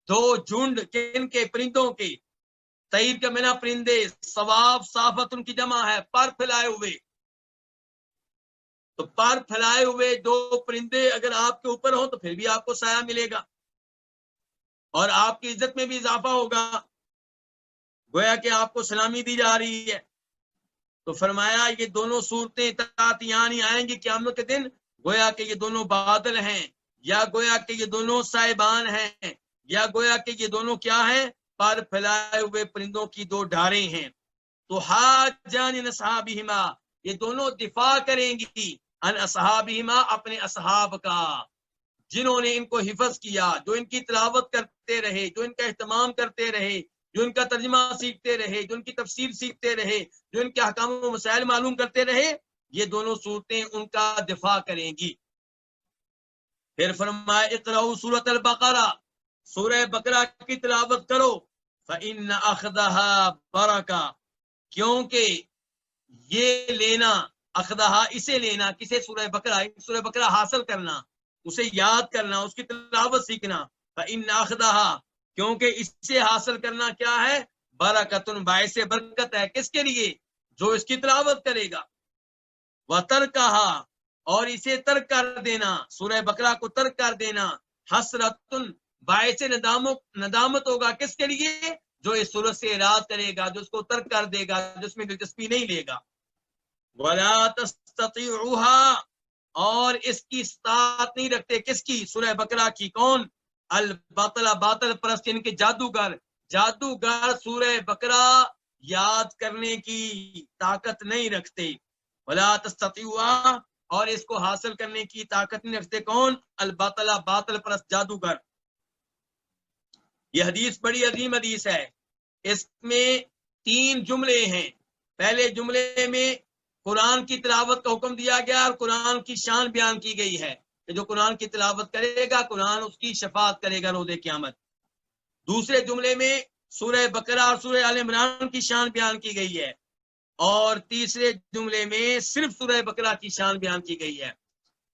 S1: دو جھنڈ کن کے؟ پرندوں کے. طیر کا معنی پرندے، صواف صافت ان کی جمع ہے، پر پھیلائے ہوئے. تو پر پھیلائے ہوئے دو پرندے اگر آپ کے اوپر ہوں تو پھر بھی آپ کو سایہ ملے گا اور آپ کی عزت میں بھی اضافہ ہوگا، گویا کہ آپ کو سلامی دی جا رہی ہے. تو فرمایا یہ دونوں صورتیں تاتیانی آئیں گی قیامت کے دن گویا کہ یہ دونوں بادل ہیں، یا گویا کہ یہ دونوں سائبان ہیں، یا گویا کہ یہ دونوں کیا ہیں؟ پر پھیلائے ہوئے پرندوں کی دو ڈاریں ہیں. تو حاجان اصحابہما یہ دونوں دفاع کریں گی ان اصحابہما اپنے اصحاب کا، جنہوں نے ان کو حفظ کیا، جو ان کی تلاوت کرتے رہے، جو ان کا اہتمام کرتے رہے، جو ان کا ترجمہ سیکھتے رہے، جو ان کی تفسیر سیکھتے رہے، جو ان کے احکام و مسائل معلوم کرتے رہے. یہ دونوں صورتیں ان کا دفاع کریں گی. پھر فرمایا اقرأ سورۃ البقرہ سورہ بقرہ کی تلاوت کرو. فإن أخذها برکہ کیونکہ یہ لینا، اخذها اسے لینا، کسے؟ سورہ بقرہ حاصل کرنا، اسے یاد کرنا، اس کی تلاوت سیکھنا. فإن أخذها کیونکہ اس سے حاصل کرنا کیا ہے؟ برکتن باعث برکت ہے. کس کے لیے؟ جو اس کی تلاوت کرے گا. وترکها اور اسے ترک کر دینا، سورہ بقرہ کو ترک کر دینا، حسرتن باعث ندامت ہوگا. کس کے لیے؟ جو اس صورت سے اعراض کرے گا، جو اس کو ترک کر دے گا، جس میں دلچسپی نہیں لے گا. ولا تستطيعوها اور اس کی استطاعت نہیں رکھتے. کس کی؟ سورہ بقرہ کی. کون؟ الباطل باطل پرست ان کے جادوگر سورہ بقرہ یاد کرنے کی طاقت نہیں رکھتے. ولا تستطيعوها اور اس کو حاصل کرنے کی طاقت نہیں رکھتے. کون؟ الباطل باطل پرست جادوگر. یہ حدیث بڑی عظیم حدیث ہے. اس میں 3 جملے ہیں. پہلے جملے میں قرآن کی تلاوت کا حکم دیا گیا اور قرآن کی شان بیان کی گئی ہے کہ جو قرآن کی تلاوت کرے گا قرآن اس کی شفاعت کرے گا روز قیامت. دوسرے جملے میں سورہ بقرہ اور سورہ آل عمران کی شان بیان کی گئی ہے اور تیسرے جملے میں صرف سورہ بقرہ کی شان بیان کی گئی ہے.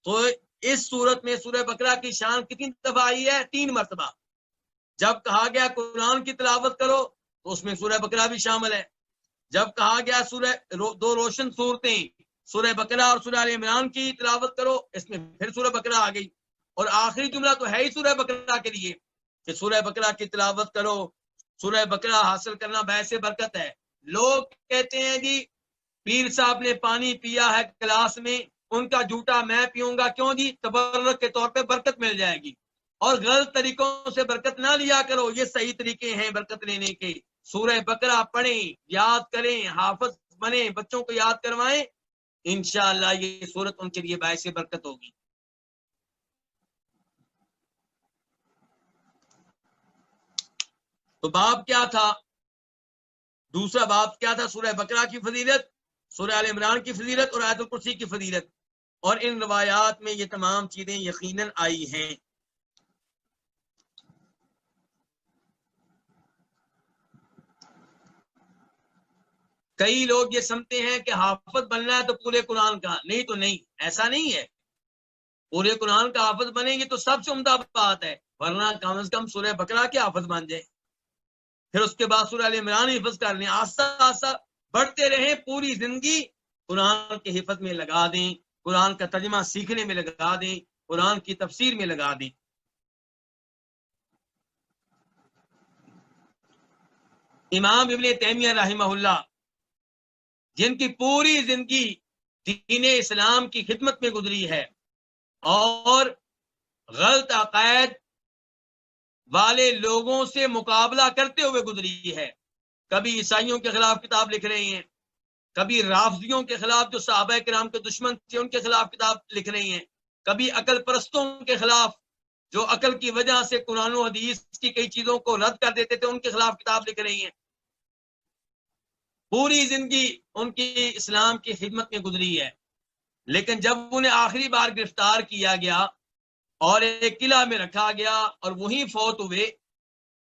S1: تو اس صورت میں سورہ بقرہ کی شان کتنی دفعہ آئی ہے؟ 3 مرتبہ. جب کہا گیا قرآن کی تلاوت کرو تو اس میں سورہ بقرہ بھی شامل ہے. جب کہا گیا دو روشن صورتیں سورہ بقرہ اور سورہ آل عمران کی تلاوت کرو، اس میں پھر سورہ بقرہ آ گئی. اور آخری جملہ تو ہے ہی سورہ بقرہ کے لیے کہ سورہ بقرہ کی تلاوت کرو. سورہ بقرہ حاصل کرنا باعث برکت ہے. لوگ کہتے ہیں جی پیر صاحب نے پانی پیا ہے گلاس میں، ان کا جھوٹا میں پیوں گا. کیوں جی؟ تبرک کے طور پہ برکت مل جائے گی. اور غلط طریقوں سے برکت نہ لیا کرو، یہ صحیح طریقے ہیں برکت لینے کے. سورہ بقرہ پڑھیں، یاد کریں، حافظ بنیں، بچوں کو یاد کروائیں، انشاءاللہ یہ سورت ان کے لیے باعث برکت ہوگی. تو باب کیا تھا؟ دوسرا باب کیا تھا؟ سورہ بقرہ کی فضیلت، سورہ آل عمران کی فضیلت اور آیت الکرسی کی فضیلت. اور ان روایات میں یہ تمام چیزیں یقیناً آئی ہیں. کئی لوگ یہ سمجھتے ہیں کہ حافظ بننا ہے تو پورے قرآن کا، نہیں تو نہیں، ایسا نہیں ہے۔ پورے قرآن کا حافظ بنیں گے تو سب سے عمدہ بات ہے، ورنہ کم از کم سورہ بقرہ کے حافظ بن جائے، پھر اس کے بعد سورہ ال عمران حفظ کر لیں، آہستہ آہستہ بڑھتے رہیں، پوری زندگی قرآن کے حفظ میں لگا دیں، قرآن کا ترجمہ سیکھنے میں لگا دیں، قرآن کی تفسیر میں لگا دیں۔ امام ابن تیمیہ رحمہ اللہ، جن کی پوری زندگی دین اسلام کی خدمت میں گزری ہے اور غلط عقائد والے لوگوں سے مقابلہ کرتے ہوئے گزری ہے، کبھی عیسائیوں کے خلاف کتاب لکھ رہے ہیں، کبھی رافضیوں کے خلاف جو صحابہ کرام کے دشمن تھے ان کے خلاف کتاب لکھ رہی ہیں، کبھی عقل پرستوں کے خلاف جو عقل کی وجہ سے قرآن و حدیث کی کئی چیزوں کو رد کر دیتے تھے ان کے خلاف کتاب لکھ رہی ہیں۔ پوری زندگی ان کی اسلام کی خدمت میں گزری ہے، لیکن جب انہیں آخری بار گرفتار کیا گیا اور ایک قلعہ میں رکھا گیا اور وہیں فوت ہوئے،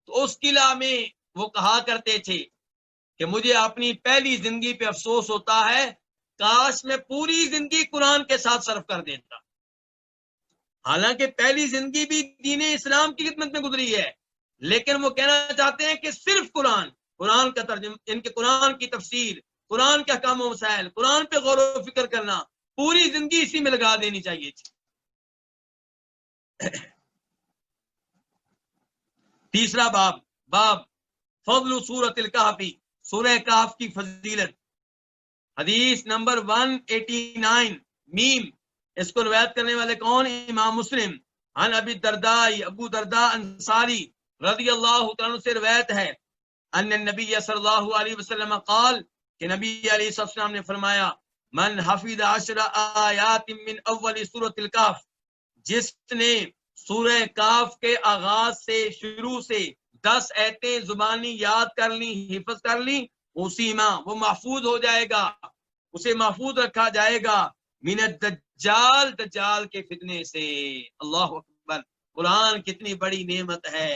S1: تو اس قلعہ میں وہ کہا کرتے تھے کہ مجھے اپنی پہلی زندگی پہ افسوس ہوتا ہے، کاش میں پوری زندگی قرآن کے ساتھ صرف کر دیتا۔ حالانکہ پہلی زندگی بھی دین اسلام کی خدمت میں گزری ہے، لیکن وہ کہنا چاہتے ہیں کہ صرف قرآن کا ترجمہ، ان کے قرآن کی تفسیر، قرآن کے احکام و مسائل، قرآن پہ غور و فکر کرنا، پوری زندگی اسی میں لگا دینی چاہیے تھی۔ تیسرا باب فضل سورۃ الکہف، سورہ کہف کی فضیلت، حدیث نمبر 189 میم، اس کو روایت کرنے والے کون؟ امام مسلم۔ عن ابی الدرداء، ابو درداء انصاری رضی اللہ عنہ سے روایت ہے، ان النبی صلی اللہ علیہ وسلم قال، کہ نبی علیہ السلام نے فرمایا، من حفظ 10 آیات من اول سورۃ الکہف، جس نے سورہ کہف کے آغاز سے شروع سے 10 آیتیں زبانی یاد کر لی، حفظ کر لی، اسی ماں وہ محفوظ ہو جائے گا، اسے محفوظ رکھا جائے گا، من الدجال، دجال کے فتنے سے۔ اللہ اکبر، قرآن کتنی بڑی نعمت ہے۔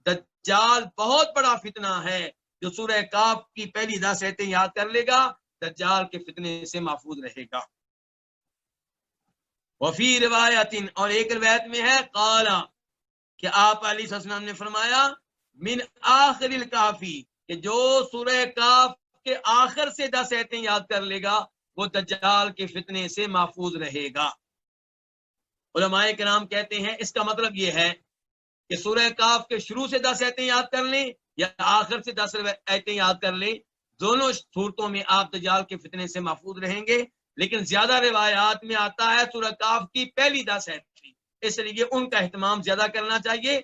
S1: دجال بہت بڑا فتنہ ہے، جو سورہ کہف کی پہلی 10 آیتیں یاد کر لے گا دجال کے فتنے سے محفوظ رہے گا۔ وفی روایت، اور ایک روایت میں ہے، قال، کہ آپ علیہ السلام نے فرمایا، من آخر الکافی، کہ جو سورہ کہف کے آخر سے 10 آیتیں یاد کر لے گا وہ دجال کے فتنے سے محفوظ رہے گا۔ علماء کرام کہتے ہیں اس کا مطلب یہ ہے کہ سورہ کہف کے شروع سے 10 آیتیں یاد کر لیں یا آخر سے 10 آیتیں یاد کر لیں، دونوں صورتوں میں آپ دجال کے فتنے سے محفوظ رہیں گے، لیکن زیادہ روایات میں آتا ہے سورہ کہف کی پہلی 10 آیتیں، اس لیے ان کا اہتمام زیادہ کرنا چاہیے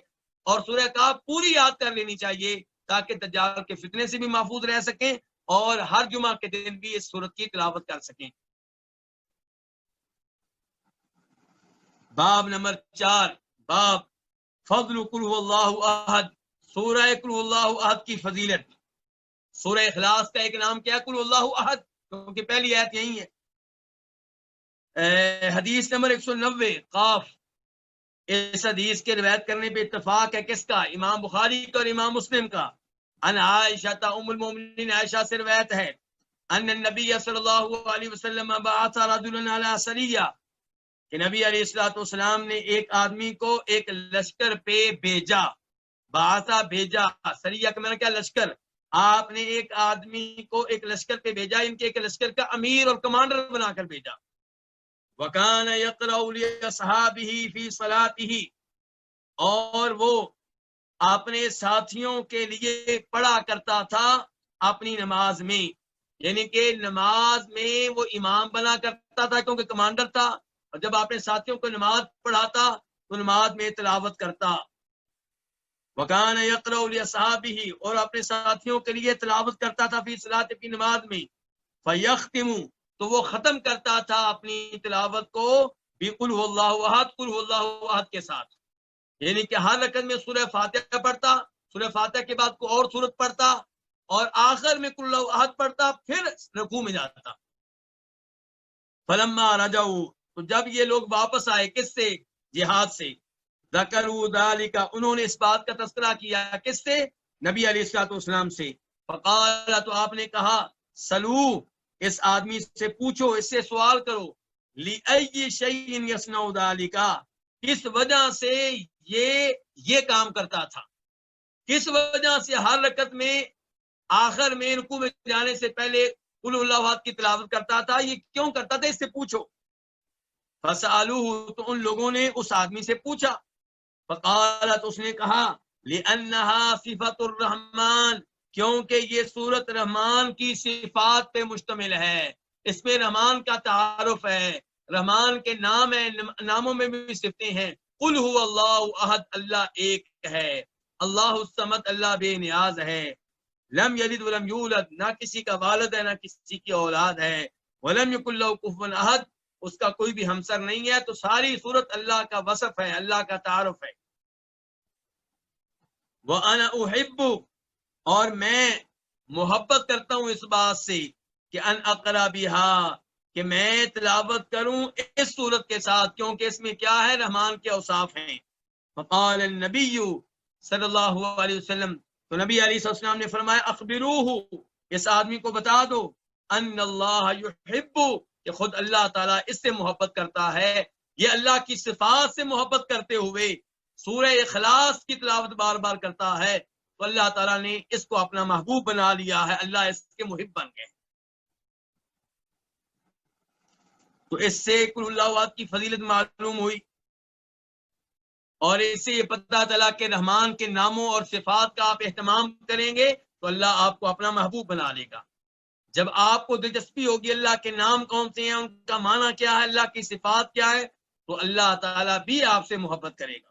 S1: اور سورہ کہف پوری یاد کر لینی چاہیے تاکہ دجال کے فتنے سے بھی محفوظ رہ سکیں اور ہر جمعہ کے دن بھی اس سورت کی تلاوت کر سکیں۔ باب نمبر 4، باب فضل قل هو اللہ احد، سورہ قل هو اللہ احد کی فضیلت۔ سورہ اخلاص کا ایک نام کیا؟ قل هو اللہ احد، کیونکہ پہلی آیت یہی ہے۔ حدیث نمبر 190 قاف، اس حدیث کے روایت کرنے پہ اتفاق ہے کس کا؟ امام بخاری کا اور امام مسلم کا۔ ان عائشہ ام المومنین، عائشہ سے روایت ہے، ان النبی صلی اللہ علیہ وسلم بعث رجلا علی سریہ، کہ نبی علیہ الصلوۃ والسلام نے ایک آدمی کو ایک لشکر پہ بھیجا، بعثا بھیجا، سریہ کا معنی کیا؟ لشکر۔ آپ نے ایک آدمی کو ایک لشکر پہ بھیجا، ان کے ایک لشکر کا امیر اور کمانڈر بنا کر بھیجا۔ وَكَانَ يَقْرَأُ لِأَصْحَابِهِ فِي صَلَاتِهِ، اور وہ اپنے ساتھیوں کے لیے پڑھا کرتا تھا اپنی نماز میں، یعنی کہ نماز میں وہ امام بنا کرتا تھا کیونکہ کمانڈر تھا، اور جب اپنے ساتھیوں کو نماز پڑھاتا تو نماز میں تلاوت کرتا۔ وَكَانَ يَقْرَأُ لِأَصْحَابِهِ، اور اپنے ساتھیوں کے لیے تلاوت کرتا تھا فی صلاۃ، اپنی نماز میں، فَيَخْتِمُ، تو وہ ختم کرتا تھا اپنی تلاوت کو بِقُلْ هُوَ اللَّهُ أَحَدٌ، قُلْ هُوَ اللَّهُ أَحَدٌ کے ساتھ، یعنی کہ ہر رکعت میں سورہ فاتحہ پڑھتا، سورہ فاتحہ کے بعد کوئی اور سورت پڑھتا اور آخر میں قُلْ هُوَ اللَّهُ أَحَدٌ پڑھتا، پھر رکوع میں جاتا۔ فَلَمَّا رَجَعُوا، تو جب یہ لوگ واپس آئے کس سے؟ جہاد سے، ذَكَرُوا ذَلِكَ، انہوں نے اس بات کا تذکرہ کیا، کس سے؟ نبی علیہ الصلوۃ والسلام سے۔ فقال، تو آپ نے کہا، سلو، اس آدمی سے پوچھو، اس سے سوال کرو، لِأَيِّ شَيْءٍ يَصْنَعُ ذَلِكَ، کس وجہ سے یہ کام کرتا تھا، کس وجہ سے ہر رکعت میں آخر میں رکوع میں جانے سے پہلے قل اللہ احد کی تلاوت کرتا تھا، یہ کیوں کرتا تھا، اس سے پوچھو۔ فَسَأَلُوهُ، تو ان لوگوں نے اس آدمی سے پوچھا، فقالت، اس نے کہا، لِأَنَّهَا صِفَةُ الرَّحْمَٰنِ، کیونکہ یہ سورت رحمان کی صفات پہ مشتمل ہے، اس میں رحمان کا تعارف ہے، رحمان کے نام ہے، ناموں میں بھی صفتیں ہیں۔ قل هو اللہ احد، اللہ ایک ہے، اللہ الصمد، اللہ بے نیاز ہے، لم یلد ولم یولد، نہ کسی کا والد ہے نہ کسی کی اولاد ہے، ولم یکن لہ کفوا احد، اس کا کوئی بھی ہمسر نہیں ہے۔ تو ساری صورت اللہ کا وصف ہے، اللہ کا تعارف ہے۔ وَأَنَا أُحِبُّ، اور میں محبت کرتا ہوں اس بات سے کہ ان اقرا بہا، کہ میں تلاوت کروں اس صورت کے ساتھ، کیونکہ اس میں کیا ہے، رحمان کے اوصاف ہیں۔ فقال النبی صلی اللہ علیہ وسلم، تو نبی علیہ السلام نے فرمایا، اخبروہ، اس آدمی کو بتا دو، ان اللہ یحب، کہ خود اللہ تعالیٰ اس سے محبت کرتا ہے۔ یہ اللہ کی صفات سے محبت کرتے ہوئے سورہ اخلاص کی تلاوت بار بار کرتا ہے، تو اللہ تعالیٰ نے اس کو اپنا محبوب بنا لیا ہے، اللہ اس کے محب بن گئے۔ تو اس سے قل اللہ احد کی فضیلت معلوم ہوئی، اور اس سے یہ پتہ چلا کہ رحمان کے ناموں اور صفات کا آپ اہتمام کریں گے تو اللہ آپ کو اپنا محبوب بنا لے گا۔ جب آپ کو دلچسپی ہوگی اللہ کے نام کون سے ہیں، ان کا معنی کیا ہے، اللہ کی صفات کیا ہے، تو اللہ تعالیٰ بھی آپ سے محبت کرے گا۔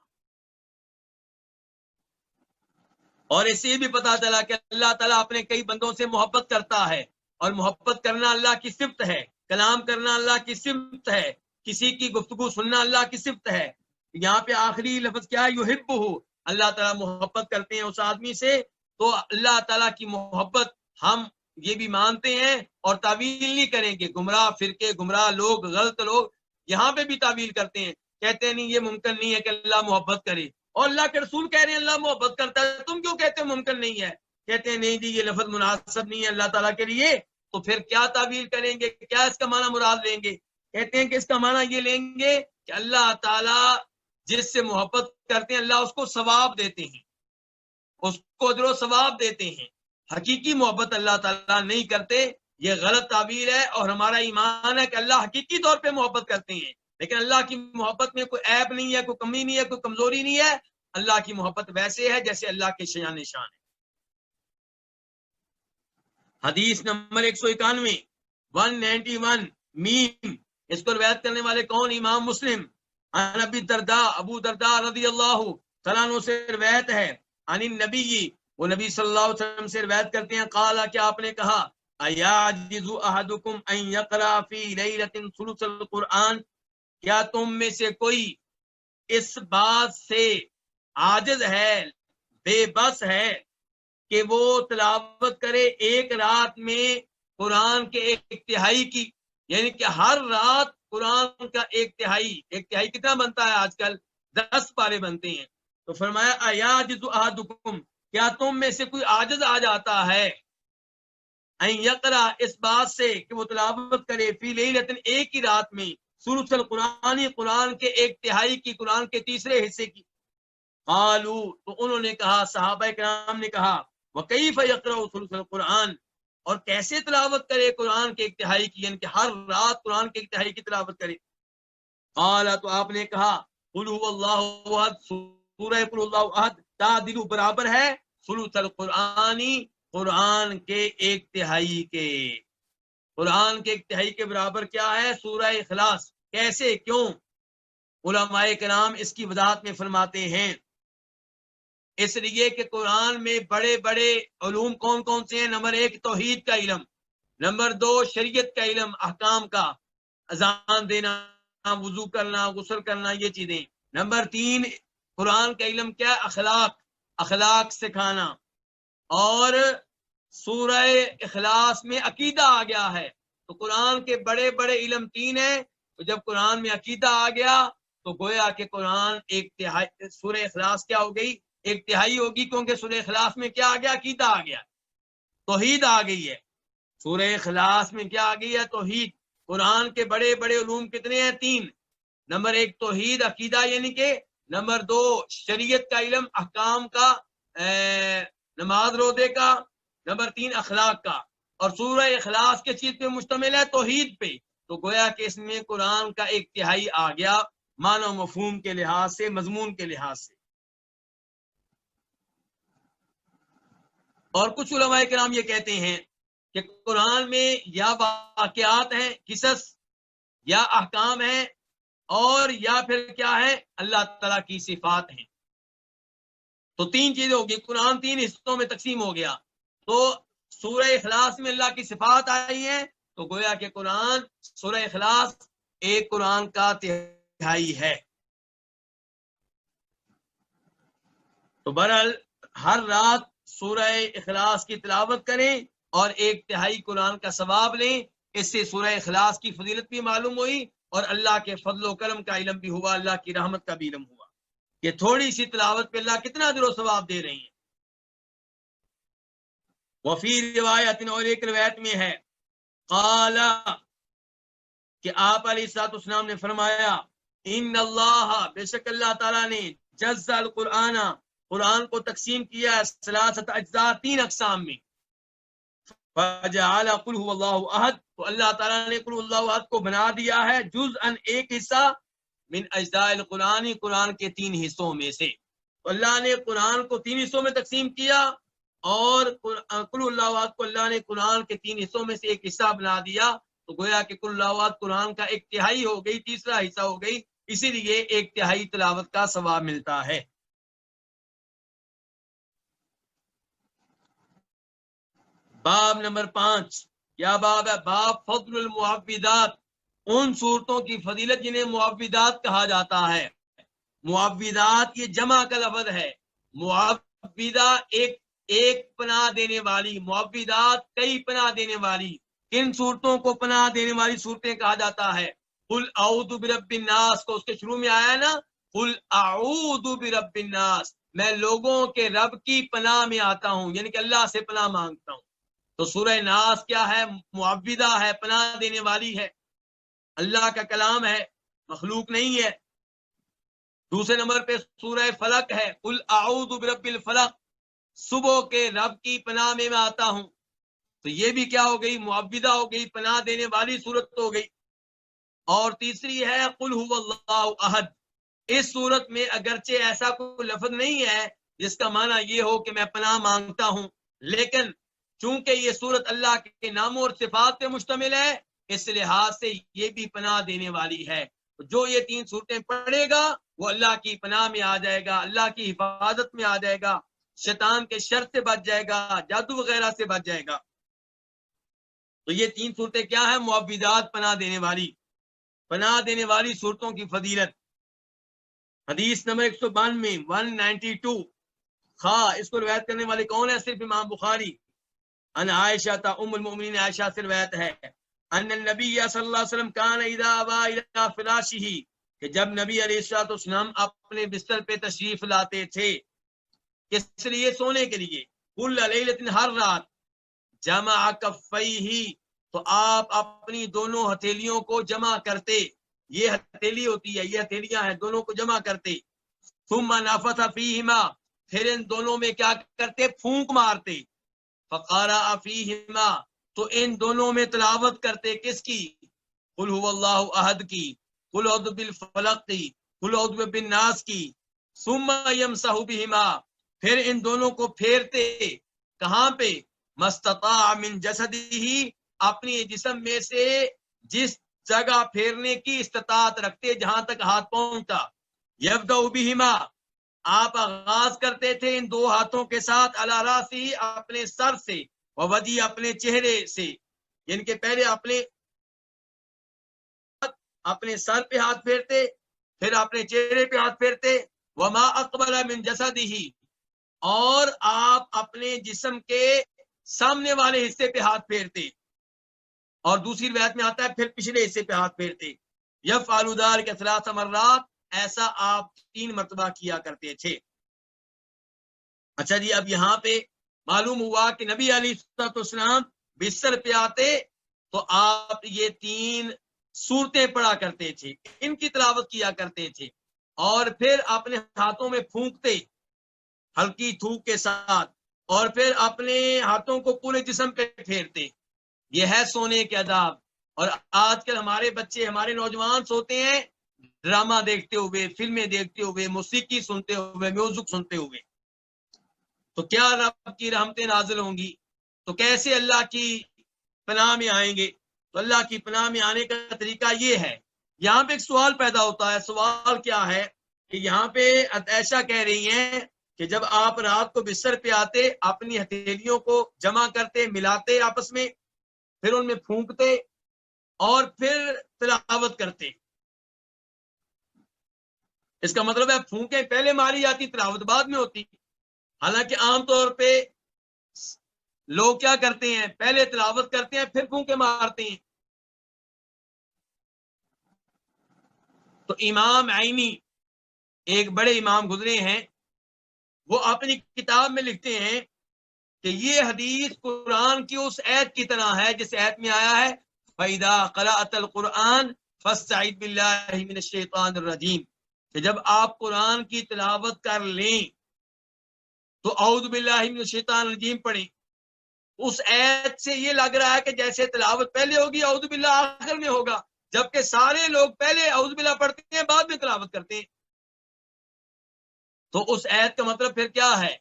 S1: اور اس سے یہ بھی پتا چلا کہ اللہ تعالیٰ اپنے کئی بندوں سے محبت کرتا ہے، اور محبت کرنا اللہ کی صفت ہے، کلام کرنا اللہ کی صفت ہے، کسی کی گفتگو سننا اللہ کی صفت ہے۔ یہاں پہ آخری لفظ کیا ہے، یحبہ، اللہ تعالیٰ محبت کرتے ہیں اس آدمی سے۔ تو اللہ تعالیٰ کی محبت ہم یہ بھی مانتے ہیں اور تعویل نہیں کریں گے۔ گمراہ فرقے، گمراہ لوگ، غلط لوگ یہاں پہ بھی تعویل کرتے ہیں، کہتے ہیں نہیں یہ ممکن نہیں ہے کہ اللہ محبت کرے، اور اللہ کے رسول کہہ رہے ہیں اللہ محبت کرتا ہے، تم کیوں کہتے ہیں ممکن نہیں ہے؟ کہتے ہیں نہیں جی یہ لفظ مناسب نہیں ہے اللہ تعالیٰ کے لیے، تو پھر کیا تعویل کریں گے، کیا اس کا معنی مراد لیں گے؟ کہتے ہیں کہ اس کا معنی یہ لیں گے کہ اللہ تعالیٰ جس سے محبت کرتے ہیں اللہ اس کو ثواب دیتے ہیں، اس کو اجر و ثواب دیتے ہیں۔ حقیقی محبت اللہ تعالیٰ نہیں کرتے، یہ غلط تعبیر ہے، اور ہمارا ایمان ہے کہ اللہ حقیقی طور پہ محبت کرتے ہیں، لیکن اللہ کی محبت میں کوئی عیب نہیں ہے، کوئی کمی نہیں ہے، کوئی کمزوری نہیں ہے۔ اللہ کی محبت ویسے ہے جیسے اللہ کے شان نشان ہے۔ حدیث نمبر 191 191 میم، اس کو روایت کرنے والے کون؟ امام مسلم۔ عن ابی الدرداء، ابو درداء رضی اللہ تعالیٰ عنہ سے روایت ہے، عن النبی، وہ نبی صلی اللہ علیہ وسلم سے روایت کرتے ہیں، قال، کیا آپ نے کہا، ایعجز احدکم ان یقرأ فی لیلۃ ثلث القرآن، کیا تم میں سے کوئی اس بات سے عاجز ہے، بے بس ہے کہ وہ تلاوت کرے ایک رات میں قرآن کے ایک تہائی کی، یعنی کہ ہر رات قرآن کا ایک تہائی کتنا بنتا ہے آج کل؟ 10 پارے بنتے ہیں۔ تو فرمایا ایعجز احدکم، کیا تم میں سے کوئی عاجز آ جاتا ہے، ان یقرأ، اس بات سے کہ وہ تلاوت کرے، فی لیلۃ، ایک ہی رات میں، ثلث القرآن، قرآن کے ایک تہائی کی، قرآن کے تیسرے حصے کی۔ قالو، تو انہوں نے کہا، صحابہ کرام نے کہا، وکیف یقرأ ثلث القرآن، اور کیسے تلاوت کرے قرآن کے ایک تہائی کی، یعنی کہ ہر رات قرآن کے ایک تہائی کی تلاوت کرے۔ قال، تو آپ نے کہا، قل هو اللہ احد، سورہ قل اللہ احد تعدل، برابر ہے، ثلث القرآنی، قرآن کے ایک تہائی کے، قرآن کے ایک تہائی کے برابر کیا ہے؟ سورہ اخلاص۔ کیسے، کیوں؟ علماء کرام اس کی وضاحت میں فرماتے ہیں، اس لیے کہ قرآن میں بڑے بڑے علوم کون کون سے ہیں؟ نمبر 1 توحید کا علم، نمبر 2 شریعت کا علم، احکام کا، اذان دینا، وضو کرنا، غسل کرنا، یہ چیزیں، نمبر 3 قرآن کا علم کیا؟ اخلاق سکھانا، اور سورہ اخلاص میں عقیدہ آ گیا ہے۔ تو قرآن کے بڑے بڑے علم 3 ہیں، تو جب قرآن میں عقیدہ آ گیا تو گویا کہ قرآن ایک تہائی، سورہ اخلاص کیا ہو گئی؟ ایک تہائی ہوگی، کیونکہ سورہ اخلاص میں کیا آ گیا؟ عقیدہ آ گیا، توحید آ گئی ہے۔ سورہ اخلاص میں کیا آ گئی ہے؟ توحید۔ قرآن کے بڑے بڑے علوم کتنے ہیں؟ 3۔ نمبر 1 توحید عقیدہ، یعنی کہ نمبر 2 شریعت کا علم، احکام کا، نماز روزے کا، نمبر 3 اخلاق کا۔ اور سورہ اخلاص کے چیز پہ مشتمل ہے، توحید پہ، تو گویا کہ اس میں قرآن کا 1/3 آ گیا معنی و مفہوم کے لحاظ سے، مضمون کے لحاظ سے۔ اور کچھ علماء کرام یہ کہتے ہیں کہ قرآن میں یا واقعات ہیں، قصص، یا احکام ہیں، اور یا پھر کیا ہے؟ اللہ تعالیٰ کی صفات ہیں۔ تو 3 چیزیں ہوگی، قرآن 3 حصوں میں تقسیم ہو گیا۔ تو سورہ اخلاص میں اللہ کی صفات آئی ہیں، تو گویا کہ قرآن، سورہ اخلاص ایک قرآن کا 1/3 ہے۔ تو بہرحال ہر رات سورہ اخلاص کی تلاوت کریں اور 1/3 قرآن کا ثواب لیں۔ اس سے سورہ اخلاص کی فضیلت بھی معلوم ہوئی اور اللہ کے فضل و کرم کا علم بھی ہوا، اللہ کی رحمت کا بھی علم ہوا۔ یہ تھوڑی سی تلاوت پہ اللہ کتنا اجر و ثواب دے رہے ہیں۔ وفی روایت، اور ایک روایت میں ہے، قال کہ آپ علیہ الصلوۃ والسلام نے فرمایا، ان اللہ، بے شک اللہ تعالیٰ نے، جزا القرآن، قرآن کو تقسیم کیا ہے 3 اجزاء، 3 اقسام میں۔ فجعل قل هو اللہ احد، تو اللہ تعالیٰ نے قل اللہ احد کو بنا دیا ہے جزءاً، ایک حصہ، من اجزاء القرآن، قرآن کے 3 حصوں میں سے۔ تو اللہ نے قرآن کو 3 حصوں میں تقسیم کیا، اور قل اللہ احد کو اللہ نے قرآن کے 3 حصوں میں سے ایک حصہ بنا دیا۔ تو گویا کہ قل اللہ احد قرآن کا 1/3 ہو گئی، تیسرا حصہ ہو گئی، اسی لیے 1/3 تلاوت کا ثواب ملتا ہے۔ باب نمبر 5، کیا باب ہے؟ باب فضل المعوذات، ان صورتوں کی فضیلت جنہیں معوذات کہا جاتا ہے۔ معوذات یہ جمع کا لفظ ہے۔ معوذہ ایک پناہ دینے والی، معوذات کئی پناہ دینے والی۔ کن صورتوں کو پناہ دینے والی صورتیں کہا جاتا ہے؟ قل اعوذ برب الناس کو اس کے شروع میں آیا ہے نا، قل اعوذ برب الناس، میں لوگوں کے رب کی پناہ میں آتا ہوں، یعنی کہ اللہ سے پناہ مانگتا ہوں۔ تو سورہ ناس کیا ہے؟ معوذہ ہے، پناہ دینے والی ہے، اللہ کا کلام ہے، مخلوق نہیں ہے۔ دوسرے نمبر پہ سورہ فلق ہے، قل اعوذ برب الفلق، صبح کے رب کی پناہ میں آتا ہوں۔ تو یہ بھی کیا ہو گئی؟ معوذہ ہو گئی، پناہ دینے والی صورت ہو گئی۔ اور تیسری ہے قل هو اللہ احد۔ اس صورت میں اگرچہ ایسا کوئی لفظ نہیں ہے جس کا معنی یہ ہو کہ میں پناہ مانگتا ہوں، لیکن چونکہ یہ صورت اللہ کے ناموں اور صفات پہ مشتمل ہے، اس لحاظ سے یہ بھی پناہ دینے والی ہے۔ جو یہ 3 صورتیں پڑھے گا وہ اللہ کی پناہ میں آ جائے گا، اللہ کی حفاظت میں آ جائے گا، شیطان کے شر سے بچ جائے گا، جادو وغیرہ سے بچ جائے گا۔ تو یہ 3 صورتیں کیا ہیں؟ معوذات، پناہ دینے والی، پناہ دینے والی صورتوں کی فضیلت۔ حدیث نمبر 192 اس کو روایت کرنے والے کون ہے؟ صرف امام بخاری۔ ان عائشہ ام المؤمنین، عائشہ سے روایت ہے، ان النبی صلی اللہ علیہ وسلم کان اذا آوى الى فراشه، کہ جب نبی علیہ الصلوۃ والسلام اپنے بستر پہ تشریف لاتے تھے، کس لیے؟ سونے کے لیے، کل لیلۃ، ہر رات، جمع کفیہ، تو آپ اپنی دونوں ہتھیلیوں کو جمع کرتے، یہ ہتھیلی ہوتی ہے، یہ ہتھیلیاں ہیں، دونوں کو جمع کرتے، ثم نفث فیہما، پھر ان دونوں میں کیا کرتے؟ پھونک مارتے، فقرأ فیہما، تو ان دونوں میں تلاوت کرتے، کس کی؟ قل هو اللہ احد کی، قل اعوذ بالفلق کی، قل اعوذ بالناس کی، ثم یمسح بہما، پھر ان دونوں کو پھیرتے، کہاں پہ؟ مستطاع من جسدہ، اپنی جسم میں سے جس جگہ پھیرنے کی استطاعت رکھتے، جہاں تک ہاتھ پہنچتا، یبدأ بہما، آپ آغاز کرتے تھے ان 2 ہاتھوں کے ساتھ، علی راسہ، اپنے سر سے، ووجہہ، اپنے چہرے سے، یعنی کہ پہلے اپنے سر پہ ہاتھ پھیرتے، پھر اپنے چہرے پہ ہاتھ پھیرتے، وما اقبل من جسدہ، اور آپ اپنے جسم کے سامنے والے حصے پہ ہاتھ پھیرتے، اور دوسری روایت میں آتا ہے پھر پچھلے حصے پہ ہاتھ پھیرتے، یفعل ذلک 3 مرات، ایسا آپ 3 مرتبہ کیا کرتے تھے۔ اچھا جی، اب یہاں پہ معلوم ہوا کہ نبی علیہ الصلوۃ والسلام بستر پہ آتے تو آپ یہ 3 سورتیں پڑھا کرتے تھے، ان کی تلاوت کیا کرتے تھے، اور پھر اپنے ہاتھوں میں پھونکتے ہلکی تھوک کے ساتھ، اور پھر اپنے ہاتھوں کو پورے جسم پہ پھیرتے۔ یہ ہے سونے کے آداب۔ اور آج کل ہمارے بچے، ہمارے نوجوان سوتے ہیں ڈرامہ دیکھتے ہوئے، فلمیں دیکھتے ہوئے، موسیقی سنتے ہوئے، میوزک سنتے ہوئے۔ تو کیا رب کی رحمتیں نازل ہوں گی؟ تو کیسے اللہ کی پناہ میں آئیں گے؟ تو اللہ کی پناہ میں آنے کا طریقہ یہ ہے۔ یہاں پہ ایک سوال پیدا ہوتا ہے۔ سوال کیا ہے کہ یہاں پہ عائشہ کہہ رہی ہیں کہ جب آپ رات کو بستر پہ آتے، اپنی ہتھیلیوں کو جمع کرتے، ملاتے آپس میں، پھر ان میں پھونکتے اور پھر تلاوت کرتے۔ اس کا مطلب ہے پھونکیں پہلے ماری جاتی، تلاوت بعد میں ہوتی۔ حالانکہ عام طور پہ لوگ کیا کرتے ہیں، پہلے تلاوت کرتے ہیں پھر پھونکے مارتے ہیں۔ تو امام عینی ایک بڑے امام گزرے ہیں، وہ اپنی کتاب میں لکھتے ہیں کہ یہ حدیث قرآن کی اس آیت کی طرح ہے جس آیت میں آیا ہے فَإِذَا قَرَأْتَ الْقُرْآنَ فَاسْتَعِذْ بِاللَّهِ مِنَ الشَّيْطَانِ الرَّجِيمِ، کہ جب آپ قرآن کی تلاوت کر لیں تو اعوذ باللہ من الشیطان الرجیم پڑھیں۔ اس آیت سے یہ لگ رہا ہے کہ جیسے تلاوت پہلے ہوگی، اعوذ باللہ آخر میں ہوگا، جبکہ سارے لوگ پہلے اعوذ باللہ پڑھتے ہیں، بعد میں تلاوت کرتے ہیں۔ تو اس آیت کا مطلب پھر کیا ہے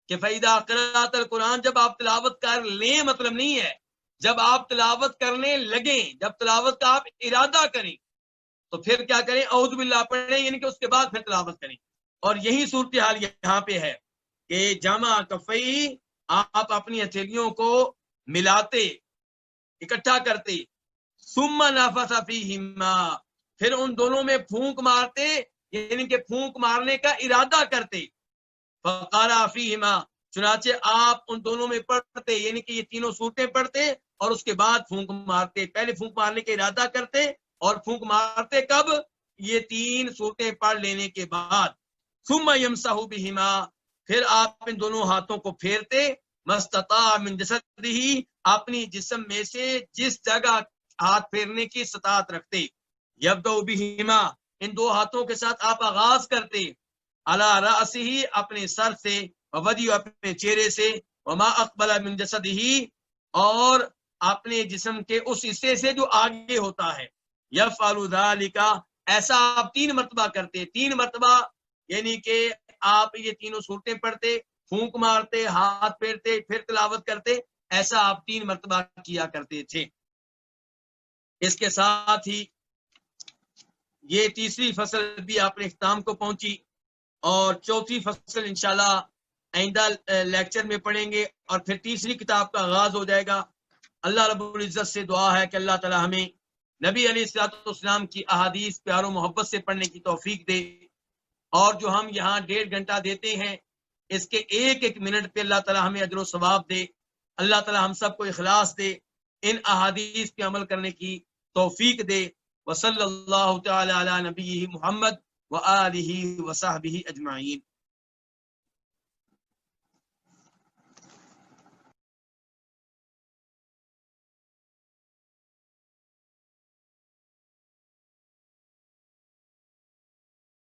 S1: کہ فَإِذَا قَرَأْتَ الْقُرْآنَ، جب آپ تلاوت کر لیں مطلب نہیں ہے جب آپ تلاوت کرنے لگیں، جب تلاوت کا آپ ارادہ کریں تو پھر کیا کریں، اعوذ باللہ پڑھیں، یعنی کہ اس کے بعد پھر تلاوت کریں۔ اور یہی صورتحال یہاں پہ ہے کہ جمع کفئی، آپ اپنی ہتھیلیوں کو ملاتے، اکٹھا کرتے، ثم نفث فیہما، پھر ان دونوں میں پھونک مارتے، یعنی کہ پھونک مارنے کا ارادہ کرتے، فقرأ فیہما، چنانچہ آپ ان دونوں میں پڑھتے، یعنی کہ یہ تینوں صورتیں پڑھتے اور اس کے بعد پھونک مارتے۔ پہلے پھونک مارنے کا ارادہ کرتے اور پھونک مارتے کب؟ یہ 3 صورتیں پڑھ لینے کے بعد۔ ثم یمسح بہما، پھر آپ ان دونوں ہاتھوں کو پھیرتے، مستطاع من جسدہ، اپنی جسم میں سے جس جگہ ہاتھ پھیرنے کی استطاعت رکھتے۔ یبدأ بہما، ان 2 ہاتھوں کے ساتھ آپ آغاز کرتے، علی رأسہ، اپنے سر سے، ووجہ، اپنے چہرے سے، وما اقبل من جسدہ، اور اپنے جسم کے اس حصے سے جو آگے ہوتا ہے۔ یفعل ذلک، ایسا آپ 3 مرتبہ کرتے، 3 مرتبہ، یعنی کہ آپ یہ تینوں صورتیں پڑھتے، پھونک مارتے، ہاتھ پھیرتے، پھر تلاوت کرتے، ایسا آپ 3 مرتبہ کیا کرتے تھے۔ اس کے ساتھ ہی یہ تیسری فصل بھی اپنے اختتام کو پہنچی، اور چوتھی فصل انشاءاللہ آئندہ لیکچر میں پڑھیں گے، اور پھر تیسری کتاب کا آغاز ہو جائے گا۔ اللہ رب العزت سے دعا ہے کہ اللہ تعالی ہمیں نبی علیہ الصلوۃ والسلام کی احادیث پیار و محبت سے پڑھنے کی توفیق دے، اور جو ہم یہاں 1.5 گھنٹہ دیتے ہیں اس کے ایک ایک منٹ پہ اللہ تعالی ہمیں اجر و ثواب دے۔ اللہ تعالی ہم سب کو اخلاص دے، ان احادیث پہ عمل کرنے کی توفیق دے۔ وصلی اللہ تعالی علی نبیہ محمد وآلہ وصحبہ اجمعین۔